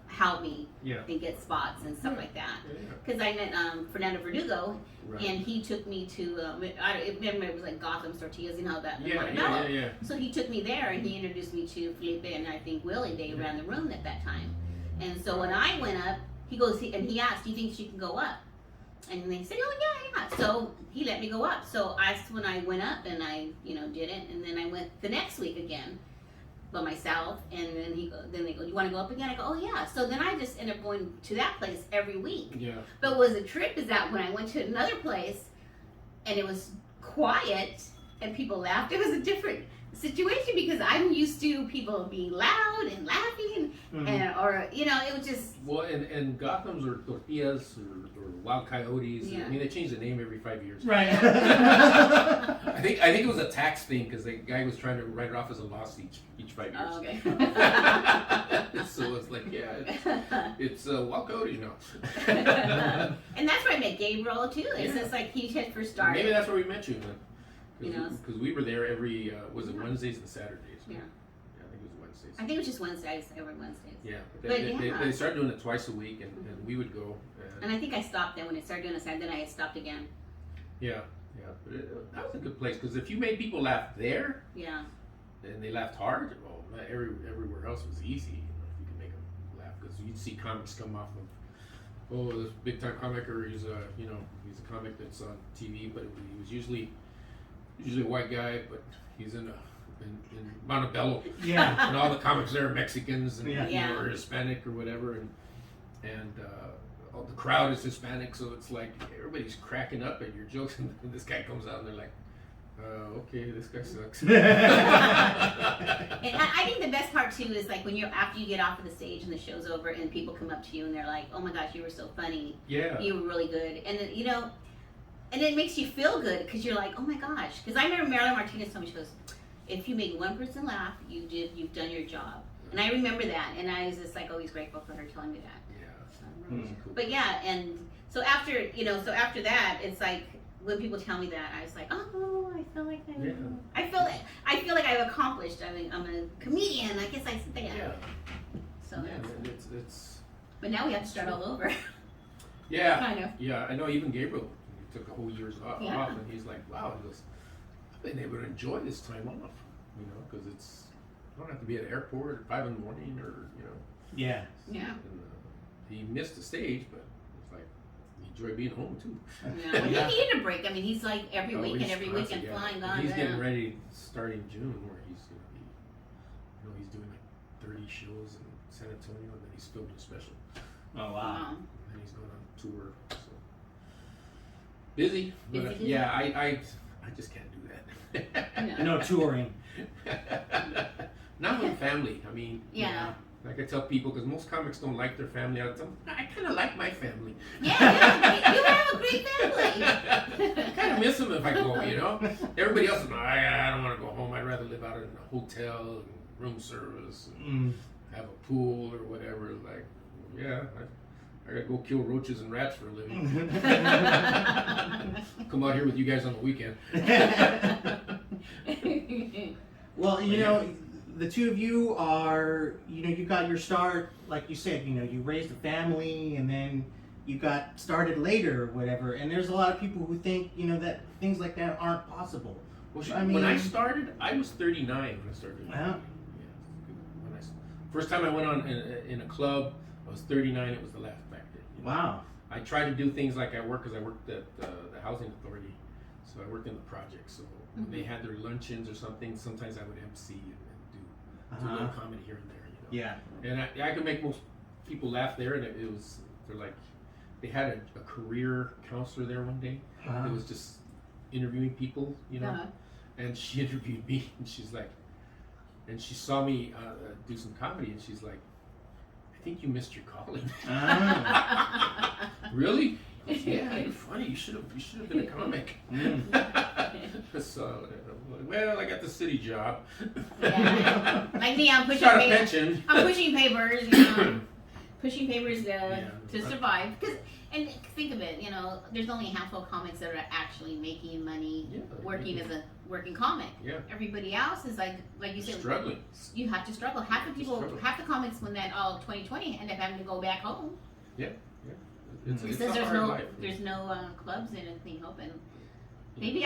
help me and get spots and stuff like that. Because I met Fernando Verdugo, and he took me to. I remember it was like Gotham's Tortillas, that. Yeah. So he took me there and he introduced me to Felipe and I think Willie. They ran the room at that time. And so when I went up, he asked, "Do you think she can go up?" And they said, "Oh yeah." So he let me go up. So that's when I went up and I, did it. And then I went the next week again by myself. And then they go, "You want to go up again?" I go, "Oh yeah." So then I just ended up going to that place every week. Yeah. But what was a trip is that when I went to another place and it was quiet and people laughed, it was a different situation because I'm used to people being loud and laughing and it was just and Gotham's or Tortillas or Wild Coyotes. I mean, they change the name every 5 years. Right. I think it was a tax thing because the guy was trying to write it off as a loss each 5 years. Oh, okay. So it's like it's Wild Coyotes now. and that's where I met Gabriel too. It's just like he had first started. Maybe that's where we met you. Then. Because we were there every was it Wednesdays and Saturdays? Yeah. I think it was Wednesdays. I think it was just Wednesdays, every Wednesdays. Yeah, but they started doing it twice a week, and we would go. And I think I stopped then when it started doing this, and then I stopped again. Yeah, but that was a good place because if you made people laugh there, and they laughed hard, well, everywhere else was easy. If you could make them laugh, because you'd see comics come off of, this big time comic, or he's a comic that's on TV, but he was usually a white guy, but he's in Montebello. Yeah. And all the comics there are Mexicans and or Hispanic or whatever, and all the crowd is Hispanic, so it's like everybody's cracking up at your jokes, and this guy comes out and they're like, okay, this guy sucks. And I think the best part too is like when after you get off of the stage and the show's over and people come up to you and they're like, "Oh my gosh, you were so funny. Yeah. You were really good." And then, and it makes you feel good because you're like, "Oh my gosh." Because I remember Marilyn Martinez told me, she goes, "If you make one person laugh, you've done your job." And I remember that, and I was just like always grateful for her telling me that. Cool. But yeah, and so after that, it's like when people tell me that, I was like, "Oh, I feel like I feel like I've accomplished. I mean, I'm a comedian. I guess I said that." Yeah. So it's. But now we have to start all over. Yeah. Kind of. Yeah, I know. Even Gabriel took a whole year's off, Yeah. and he's like, "Wow," he goes, "I've been able to enjoy this time off, because I don't have to be at the airport at 5 a.m. or Yeah. Yeah. And, he missed the stage, but it's like he enjoyed being home too." Yeah. Well, he needed a break. I mean, he's like every weekend flying on. He's getting ready starting June, where he's gonna be, he's doing like 30 shows in San Antonio, and then he's filming a special. Oh wow. And then he's going on tour. So busy. But Busy. yeah, I just can't do that. No touring. Not with family. I mean, Yeah. like I tell people, because most comics don't like their family. I tell them, I kind of like my family. Yeah, you have a great family. I kind of miss them if I go, Everybody else is, I don't want to go home. I'd rather live out in a hotel and room service and have a pool or whatever. Like, yeah, I gotta go kill roaches and rats for a living. Come out here with you guys on the weekend. Well, you know, the two of you are, you know, you got your start, like you said, you know, you raised a family and then you got started later or whatever. And there's a lot of people who think, you know, that things like that aren't possible. Well, I mean, when I started, I was 39 when I started. Yeah. First time I went on in a club, I was 39. It was the Laugh Factory. You know? Wow. I tried to do things like I worked at the housing authority, so I worked in the project. So when they had their luncheons or something, sometimes I would MC and do a little comedy here and there. You know? Yeah. And I could make most people laugh there, and they're like, they had a career counselor there one day. It was just interviewing people, you know. And she interviewed me, and she's like, and she saw me do some comedy, and she's like, I think you missed your calling. Really? Yeah, you're funny. You should have been a comic. So, well, I got the city job. Yeah. Like me, I'm pushing Got a papers. pension. I'm pushing papers, you know, pushing papers to survive. And think of it, you know, there's only a handful of comics that are actually making money working as a working comic. Yeah. Everybody else is like you said, struggling. You have to struggle. Half the comics when that 2020 end up having to go back home. Yeah. It's Because a hard life. there's no clubs and anything open. Maybe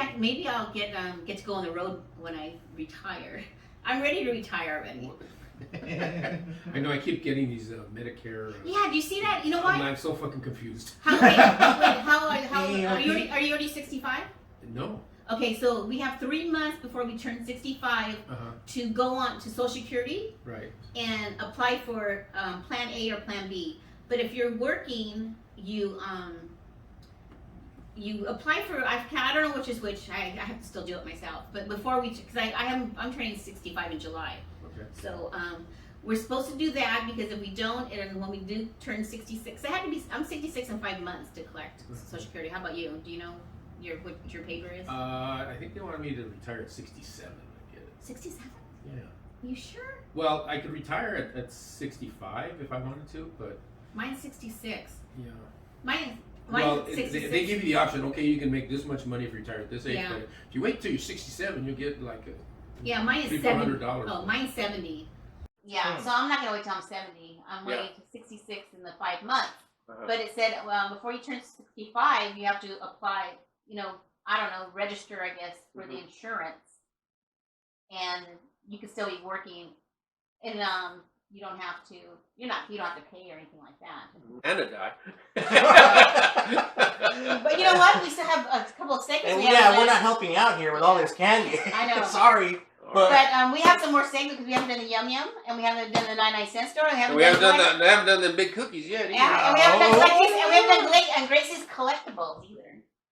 I'll get to go on the road when I retire. I'm ready to retire already. I know I keep getting these Medicare. Yeah, do you see that? You know what? I'm so fucking confused. How are you already 65? No. Okay, so we have 3 months before we turn 65 to go on to Social Security and apply for Plan A or Plan B. But if you're working, you apply for. I don't know which is which. I have to still do it myself. But before because I'm turning 65 in July. Okay. So we're supposed to do that because if we don't, and when we do turn 66, I'm 66 in 5 months to collect Social Security. How about you? Do you know what your paper is? I think they wanted me to retire at 67. I get it. 67? Yeah. You sure? Well, I could retire at 65 if I wanted to, but mine's 66. Yeah. Mine's well, 66. they give you the option. Okay, you can make this much money if you retire at this age, Yeah. but if you wait till you're 67, you'll get like mine is $700. $400. Oh, mine's 70. Yeah, so I'm not gonna wait till I'm 70. I'm waiting to 66 in the 5 months. But it said, well, before you turn 65, you have to apply. You know, I don't know, register, I guess, for the insurance, and you can still be working, and you don't have to. You don't have to pay or anything like that. And a die. But you know what? We still have a couple of segments. And we're not helping out here with all this candy. I know. Sorry. But we have some more segments because we haven't done the Yum Yum, and we haven't done the 99-cent store. We haven't done the big cookies yet. Yeah, and we haven't done Gracie's collectibles either.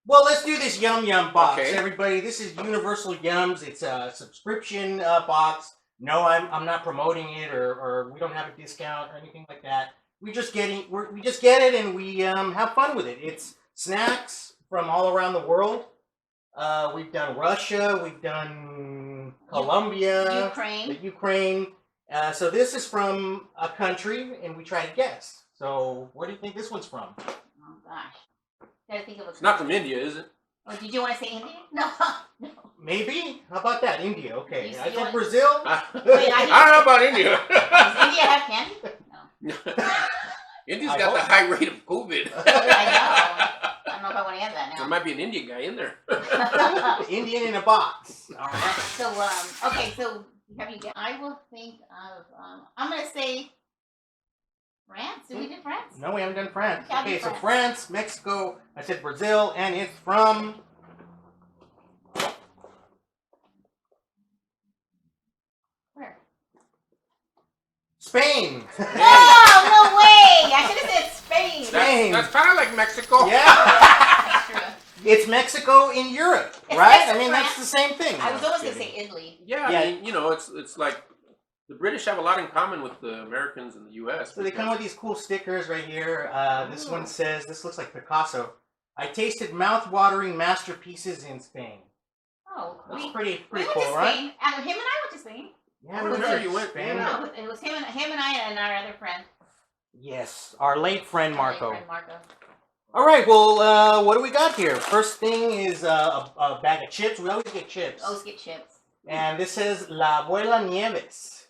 Well, let's do this Yum Yum box, Okay. everybody. This is Universal Yums. It's a subscription box. No, I'm not promoting it, or we don't have a discount or anything like that. We just get it and we have fun with it. It's snacks from all around the world. We've done Russia. We've done Colombia, Ukraine. So this is from a country, and we try to guess. So where do you think this one's from? Oh gosh, gotta think of a. It's not from India, is it? Oh, did you want to say India? No. Maybe. How about that? India. Okay. You I think want- Brazil. Wait, I don't know about India. Does India have candy? No. India's I got the hope. high rate of COVID. I know. I don't know if I want to have that There now. might be an Indian guy in there. Indian in a box. All right. So okay, so have you? I will think of. I'm gonna say France. Did we do France? No, we haven't done France. Yeah, Okay, do so France. France, Mexico. I said Brazil, and it's from. Where? Spain. Oh no way! I should have said Spain. Spain. That's kind of like Mexico. Yeah. That's true. It's Mexico in Europe, It's right? next I to mean, that's France. the same thing. I was almost gonna say Italy. Yeah, Yeah. I mean, you know, it's like the British have a lot in common with the Americans and the U.S. So they come with these cool stickers right here. This one says, this looks like Picasso. I tasted mouth-watering masterpieces in Spain. Oh, That's we pretty went cool, to right? Spain. Him and I went to Spain. Yeah, I we remember went you to went. Spain. No, it was him and I and our other friend. Yes, our late friend Marco. Friend Marco. All right, well, what do we got here? First thing is a bag of chips. We always get chips. Always get chips. And this says La Abuela Nieves.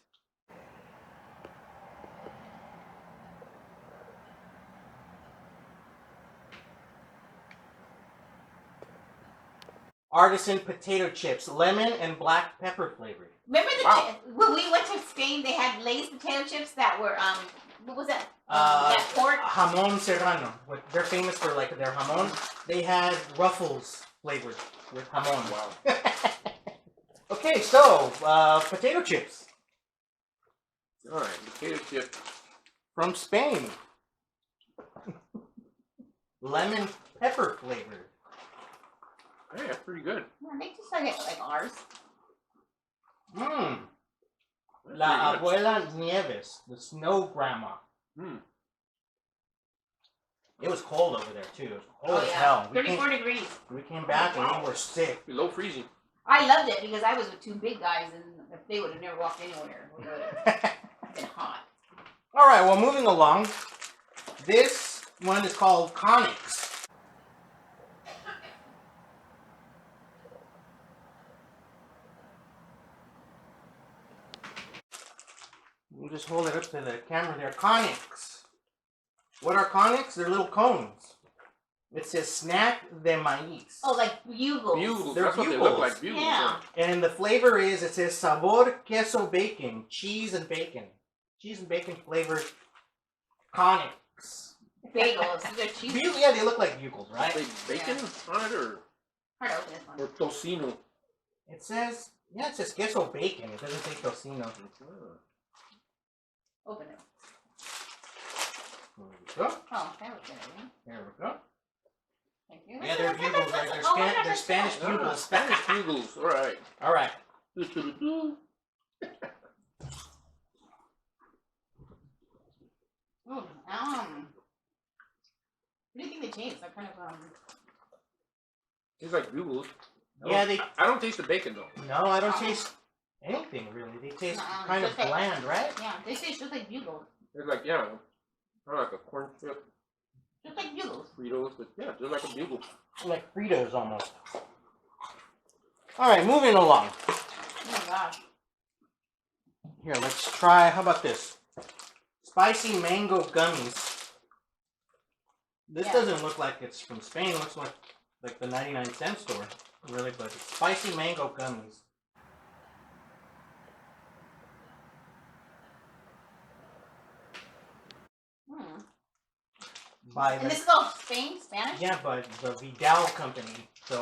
Artisan potato chips, lemon and black pepper flavored. Remember Wow. when we went to Spain? They had Lay's potato chips that were what was that? That pork. Jamon serrano. They're famous for like their jamon. They had Ruffles flavored with jamon. Wow. Okay, so potato chips All right, potato chip. from Spain. Lemon pepper flavored. Hey, that's pretty good. Yeah, they just like ours. Mmm. That's La pretty good. Abuela Nieves, the snow grandma. Hmm. It was cold over there too. It was cold as yeah. hell. 34 degrees. We came back and we were sick. Below freezing. I loved it because I was with two big guys, and if they would have never walked anywhere, it would have been hot. All right, well, moving along. This one is called Conics. You just hold it up to the camera there. Conics. What are conics? They're little cones. It says snack de maíz. Oh, like bugles. Bugles. They're That's what they bugles. look like. Bugles. Yeah. And the flavor is, it says sabor queso bacon, cheese and bacon. Cheese and bacon flavored conics. Bagels. They're cheese. Bugles, yeah, they look like bugles, Are right? they bacon on it or Hard to open this one. tocino? It says, yeah, it says queso bacon. It doesn't say tocino. Open it. There we go. Oh, that was good, right? There we go. Thank you. Yeah, they're bugles, right? They're, they're Spanish Ah, bugles. Spanish bugles. All right. All right. What do you think they taste? They're kind of Tastes like bugles. Yeah, they. I don't taste the bacon though. No, I don't taste anything really. They taste kind of bland, right? yeah, they taste just like bugles. It's like kind of like a corn chip, Just like bugles. Fritos, but yeah, just like a bugle. Like Fritos almost. All right, moving along. Oh my gosh. Here, let's try. How about this? Spicy mango gummies. This Yeah. doesn't look like it's from Spain. It looks like the 99-cent store, really. But it's spicy mango gummies. Hmm. By And the, this is all Spanish? yeah, but the Vidal company. So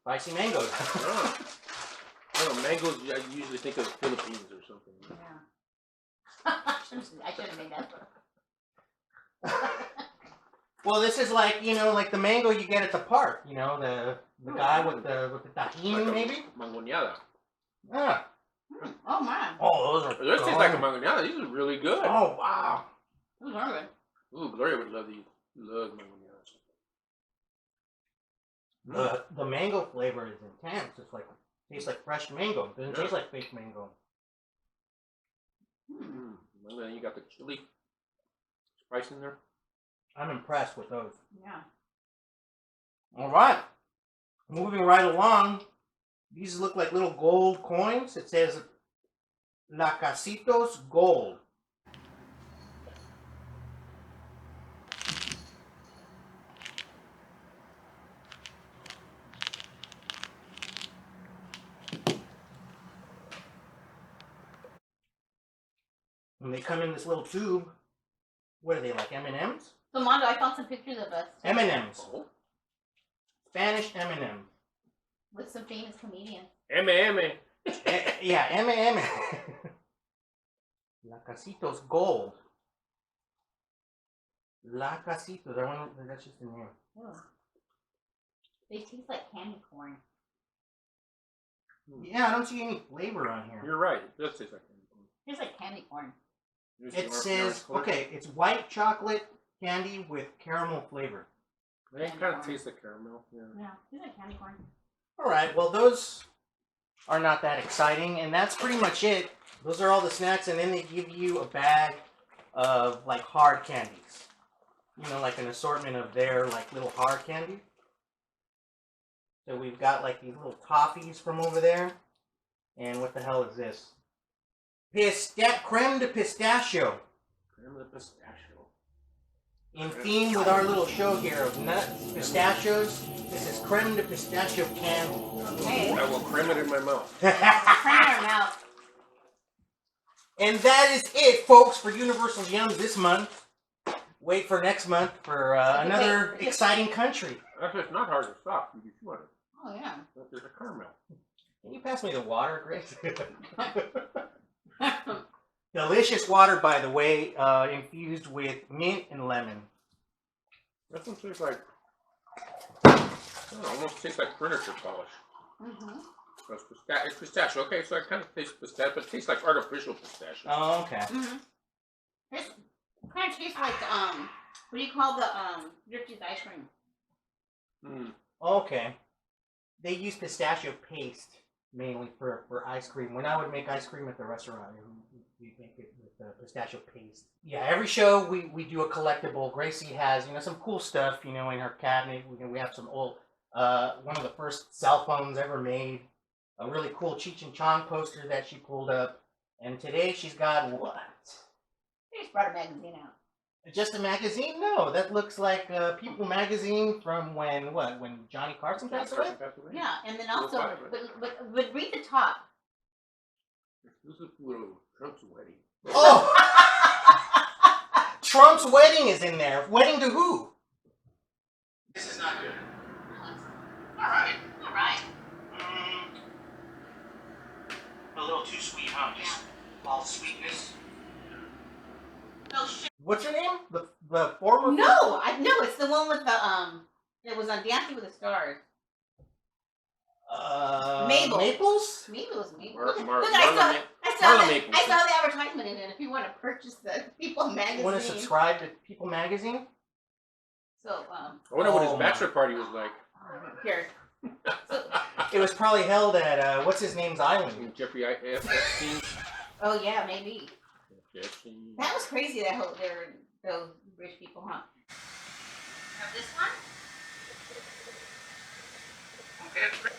spicy mangoes. Oh. I don't know, mangoes. I usually think of Philippines or something. Yeah. I should have made that. Well, this is like, you know, like the mango you get at the park. You know, the guy with the tahini, maybe. Mangoneada. Yeah. Oh man. Oh, those are. This tastes like a mangoneada. These are really good. Oh wow. Those are good. Ooh, Gloria would love these. Loves mangoneadas. The mango flavor is intense. It's like tastes like fresh mango. It doesn't taste like fake mango. And then you got the chili spice in there. I'm impressed with those. Yeah. All right, moving right along. These look like little gold coins. It says La Casitos Gold. And they come in this little tube. What are they, like M&Ms? So Mondo, I found some pictures of us M&Ms. Oh. Spanish M&M. with some famous comedians. M. Yeah, M&M. La Casitos Gold. La Casitos. I wonder if that's just the name. Ew. They taste like candy corn. Yeah, I don't see any flavor on here. You're right. It does taste like candy corn. Tastes like candy corn. It says, okay, it's white chocolate candy with caramel flavor. They kind of taste like caramel. Yeah. Yeah, tastes like candy corn. All right, well, those are not that exciting, and that's pretty much it. Those are all the snacks, and then they give you a bag of, like, hard candies. You know, like an assortment of their, like, little hard candy. So we've got like these little toffees from over there. And what the hell is this? Creme de pistachio. Creme de pistachio. In theme with our little show here of nuts, pistachios. This is creme de pistachio candy. Okay. I will cram it in my mouth. Cram her out. And that is it, folks, for Universal Yums this month. Wait for next month for another exciting country. Actually, it's not hard to stop. You can chew on it. Oh, yeah. There's a caramel. Can you pass me the water, Grace? Delicious water, by the way, infused with mint and lemon. That one tastes like, almost tastes like furniture polish. Mm-hmm. It's pistachio. Okay, so it kind of tastes pistachio, but it tastes like artificial pistachio. Oh, okay. Mm-hmm. It kind of tastes like, what do you call the, drifted ice cream? Mm. Okay. They use pistachio paste mainly for ice cream. When I would make ice cream at the restaurant, we make it with pistachio paste. Yeah, every show we do a collectible. Gracie has, some cool stuff, in her cabinet. We have some old, one of the first cell phones ever made. A really cool Cheech and Chong poster that she pulled up. And today she's got what? They just brought a magazine out. Just a magazine? No, that looks like People magazine from when Johnny Carson passed away? Yeah, and then also, but read the top. This is for Trump's wedding. Oh! Trump's wedding is in there. Wedding to who? This is not good. Alright. A little too sweet, huh? Just all sweetness. No shit. What's her name? The former? No, it's the one with the it was on Dancing with the Stars. Mabel. Maples? Maybe it was Mabel. Look, Look, Marla I saw Maples. the advertisement in it. If you want to purchase the People magazine. Want to subscribe to People magazine? So I wonder what his bachelor party was like. here. So, It was probably held at what's his name's island. Jeffrey Epstein. oh yeah, maybe. Epstein. That was crazy. That whole those rich people, huh? Have this one. Okay.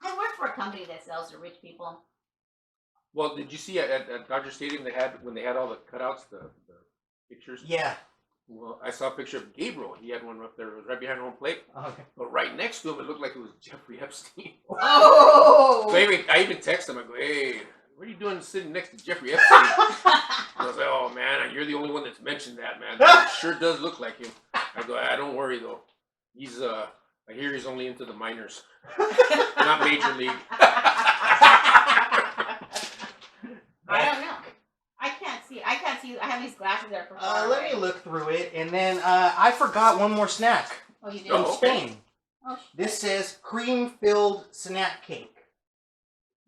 I work for a company that sells to rich people. Well, did you see at Dodger Stadium when they had all the cutouts, the pictures? Yeah. Well, I saw a picture of Gabriel. He had one up there. It was right behind home plate. Okay. But right next to him, it looked like it was Jeffrey Epstein. Oh! So I even text him. I go, hey, what are you doing sitting next to Jeffrey Epstein? I was like, oh, man, you're the only one that's mentioned that, man. It sure does look like him. I go, don't worry, though. He's, I hear he's only into the minors. Not major league. I don't know. I can't see. I have these glasses that are for far Let away. me look through it, and then I forgot one more snack Oh, you did? from Oh, Spain. Oh, This says cream-filled snack cake.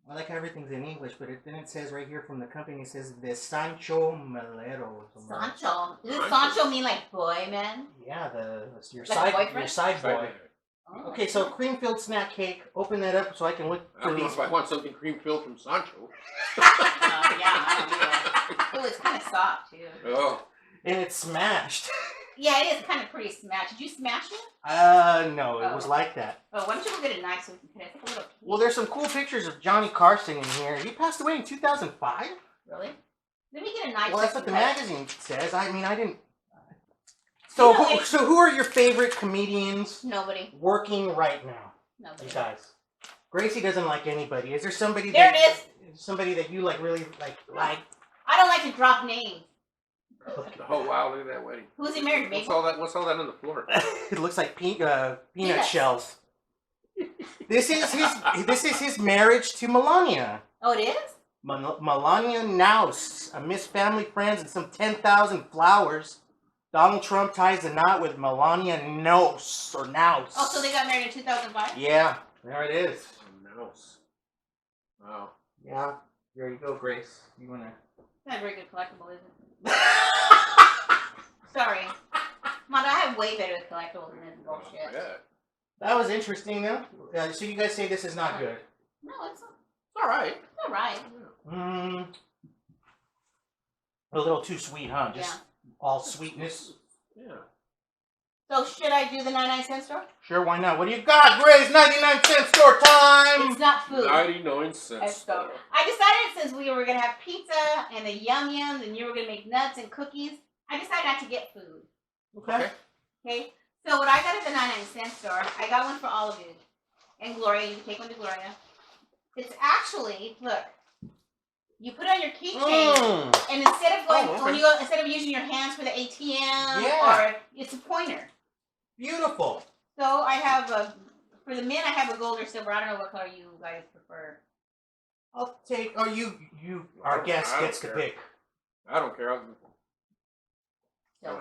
I like how everything's in English, but then it says right here from the company, it says the Sancho Melero. Sancho. Does Sancho mean like boy, man? Yeah, your Like a boyfriend? side boy. Oh. Okay, so cream-filled snack cake. Open that up so I can look I for don't know these. if I want something cream filled from Sancho. Yeah, I don't do that. Oh, it's kind of soft too. Oh. And it's smashed. Yeah, it is kind of pretty smashed. Did you smash it? No, it was like that. Oh, why don't you go get a knife so we can cut it? Take a little piece. Well, there's some cool pictures of Johnny Carson in here. He passed away in 2005? Really? Let me get a knife. Well, that's so what the we can cut magazine says. I mean, I didn't... So, so who are your favorite comedians it. Nobody. working right now, Nobody. you guys? Gracie doesn't like anybody. Is there somebody There that... it is. Somebody that you really like? I don't like to drop names. Oh, wow, look at that wedding. Who's he married to? What's all that on the floor? It looks like peanut Peanuts. shells. This is his marriage to Melania. Oh, it is? Melania Naus, a Miss Family Friends and some 10,000 flowers. Donald Trump ties the knot with Melania Naus. Oh, so they got married in 2005? Yeah, there it is. Mouse. Wow. Yeah, there you go, Grace. You wanna? It's not a very good collectible, is it? Sorry. Mom, I have way better collectibles than this bullshit. Yeah. That was interesting, though. So you guys say this is not good? No, it's All right. all right. A little too sweet, huh? Just all sweetness. Yeah. So should I do the 99-cent store? Sure, why not? What do you got, Grace? 99-cent store time! It's not food. 99 cents. So I decided since we were gonna have pizza and the yum yums, and you were gonna make nuts and cookies, I decided not to get food. Okay. Okay. So what I got at the 99-cent store, I got one for all of you, and Gloria. You can take one to Gloria. It's actually, look. You put it on your keychain, and instead of going when you go, instead of using your hands for the ATM, or it's a pointer. Beautiful. So I have for the men, I have a gold or silver. I don't know what color you guys prefer. I'll take. Oh, our guest gets to pick. I don't care.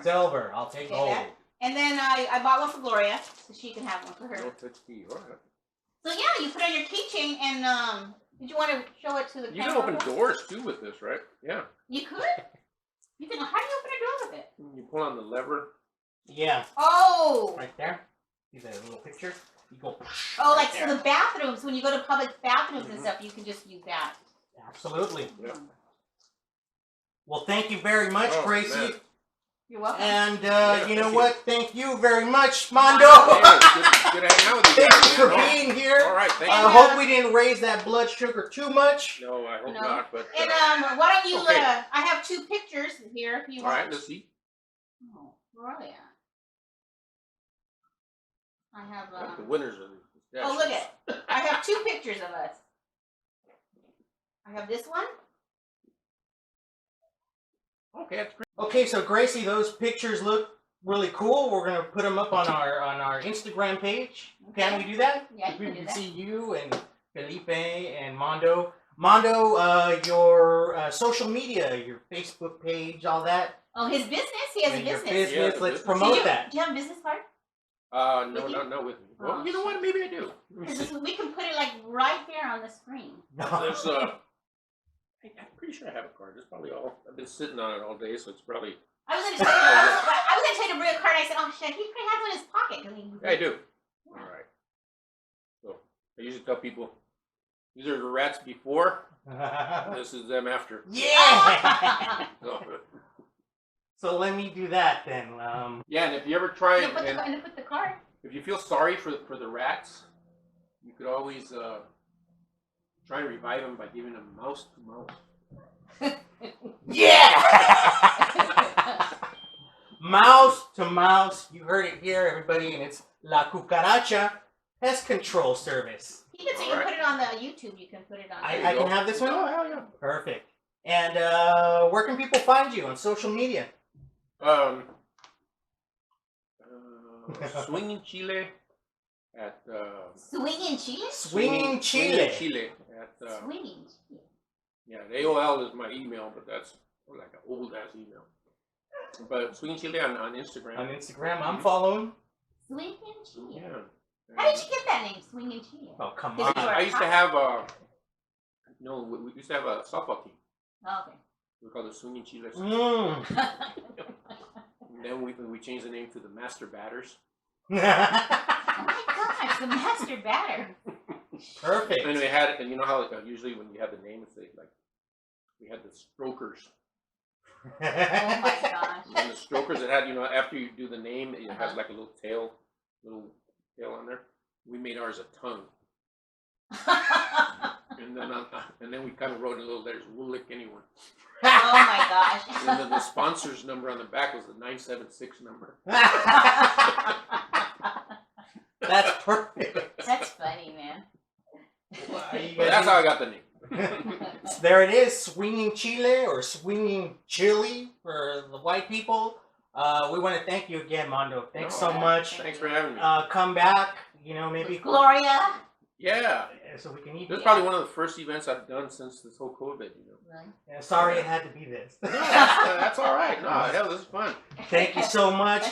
Silver. I'll take gold. That. And then I bought one for Gloria, so she can have one for her. Don't touch the. All right. So yeah, you put it on your keychain, and did you want to show it to the? You can open doors too with this, right? Yeah. You could. You can. How do you open a door with it? You pull on the lever. Yeah. Oh. Right there. See that little picture? You go. Oh, like so the bathrooms. When you go to public bathrooms and stuff, you can just use that. Absolutely. Yeah. Well, thank you very much, Gracie. Man. You're welcome. And you know what? Thank you very much, Mondo. Yeah, good to hang out with you. Thank you for being here. All right, thank you. I hope we didn't raise that blood sugar too much. No, I hope not. But and why don't you? okay. I have 2 pictures here. If you all want. right, let's see. Oh, where are they at? I have. The winners of the. Oh, look at it. I have 2 pictures of us. I have this one. Okay, that's great. Okay, so Gracie, those pictures look really cool. We're gonna put them up on our Instagram page. Okay. Can we do that? Yeah, you People can do can that. see you and Felipe and Mondo. Mondo, your social media, your Facebook page, all that. Oh, his business? He has a And your business. Yeah, Let's business. promote that. Do you have a business card? No, With you? not with me. Oh, Well, you know what? Maybe I do. Let me see. We can put it like right there on the screen. There's I'm pretty sure I have a card. That's probably all. I've been sitting on it all day, so it's probably. I was gonna tell you to bring a card. I said, oh shit, he has one in his pocket. Yeah, I do. All right. So I usually tell people these are the rats before. This is them after. Yeah. So, So let me do that then. yeah, and if you ever try And put the card. if you feel sorry for the rats, you could always try and revive them by giving them mouse to mouse. Yeah. Mouse to mouse. You heard it here, everybody, and it's La Cucaracha Pest Control Service. You can, so you can put it on the YouTube. You can put it on. I can have this one. Oh, hell yeah. Perfect. And where can people find you on social media? Swinging Chile at Swinging Chile. Swinging Chile. Chile at Swinging Chile. yeah, the AOL is my email, but that's like an old ass email. But Swinging Chile on Instagram. On Instagram, I'm following. Swinging Chile. Yeah. How did you get that name, Swinging Chile? Oh, come Did you on. I used to have we used to have a softball team. Oh, okay. We called it Swinging Chile. Mm. And then we changed the name to the Master Batters. Oh my gosh, the master batter. Perfect. And we had, and you know how usually when you have the name, it's like we had the Strokers. Oh my gosh. And the Strokers, it had, after you do the name, it has like a little tail on there. We made ours a tongue. And then we kind of wrote in little letters, "We'll lick anyone." Oh my gosh. And then the sponsor's number on the back was the 976 number. That's perfect. That's funny, man. But that's how I got the name. There it is, Swinging Chile or Swinging Chile for the white people. We want to thank you again, Mondo. Thanks so much. Thanks for having me. Come back, maybe. Gloria. Yeah. So we can eat. This is probably one of the first events I've done since this whole COVID, Really? Yeah, sorry it had to be this. That's all right. No, hell, this is fun. Thank you so much.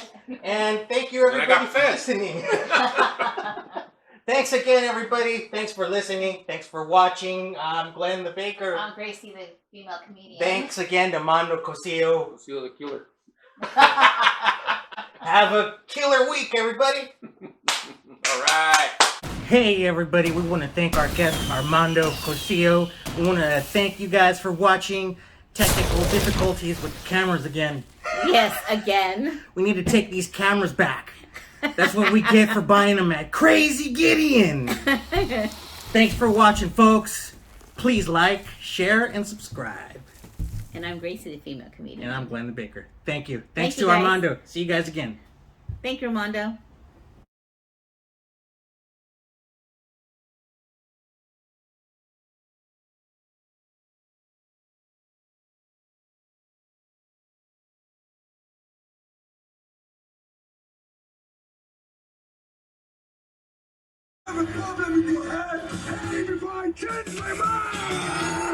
And thank you, everybody, for listening. Thanks again, everybody. Thanks for listening. Thanks for watching. I'm Glenn the Baker. I'm Gracie, the female comedian. Thanks again to Mando Cosio. Cosio the Killer. Have a killer week, everybody. Alright. Hey everybody, we want to thank our guest Armando Cosio. We want to thank you guys for watching. Technical difficulties with the cameras again. Yes, again. We need to take these cameras back. That's what we get for buying them at Crazy Gideon. Thanks for watching, folks. Please like, share, and subscribe. And I'm Gracie, the female comedian. And I'm Glenn the Baker. Thank you. Thanks Thank you, to guys. Armando. See you guys again. Thank you, Armando. I have a problem with your head. Hey, before I change my mind!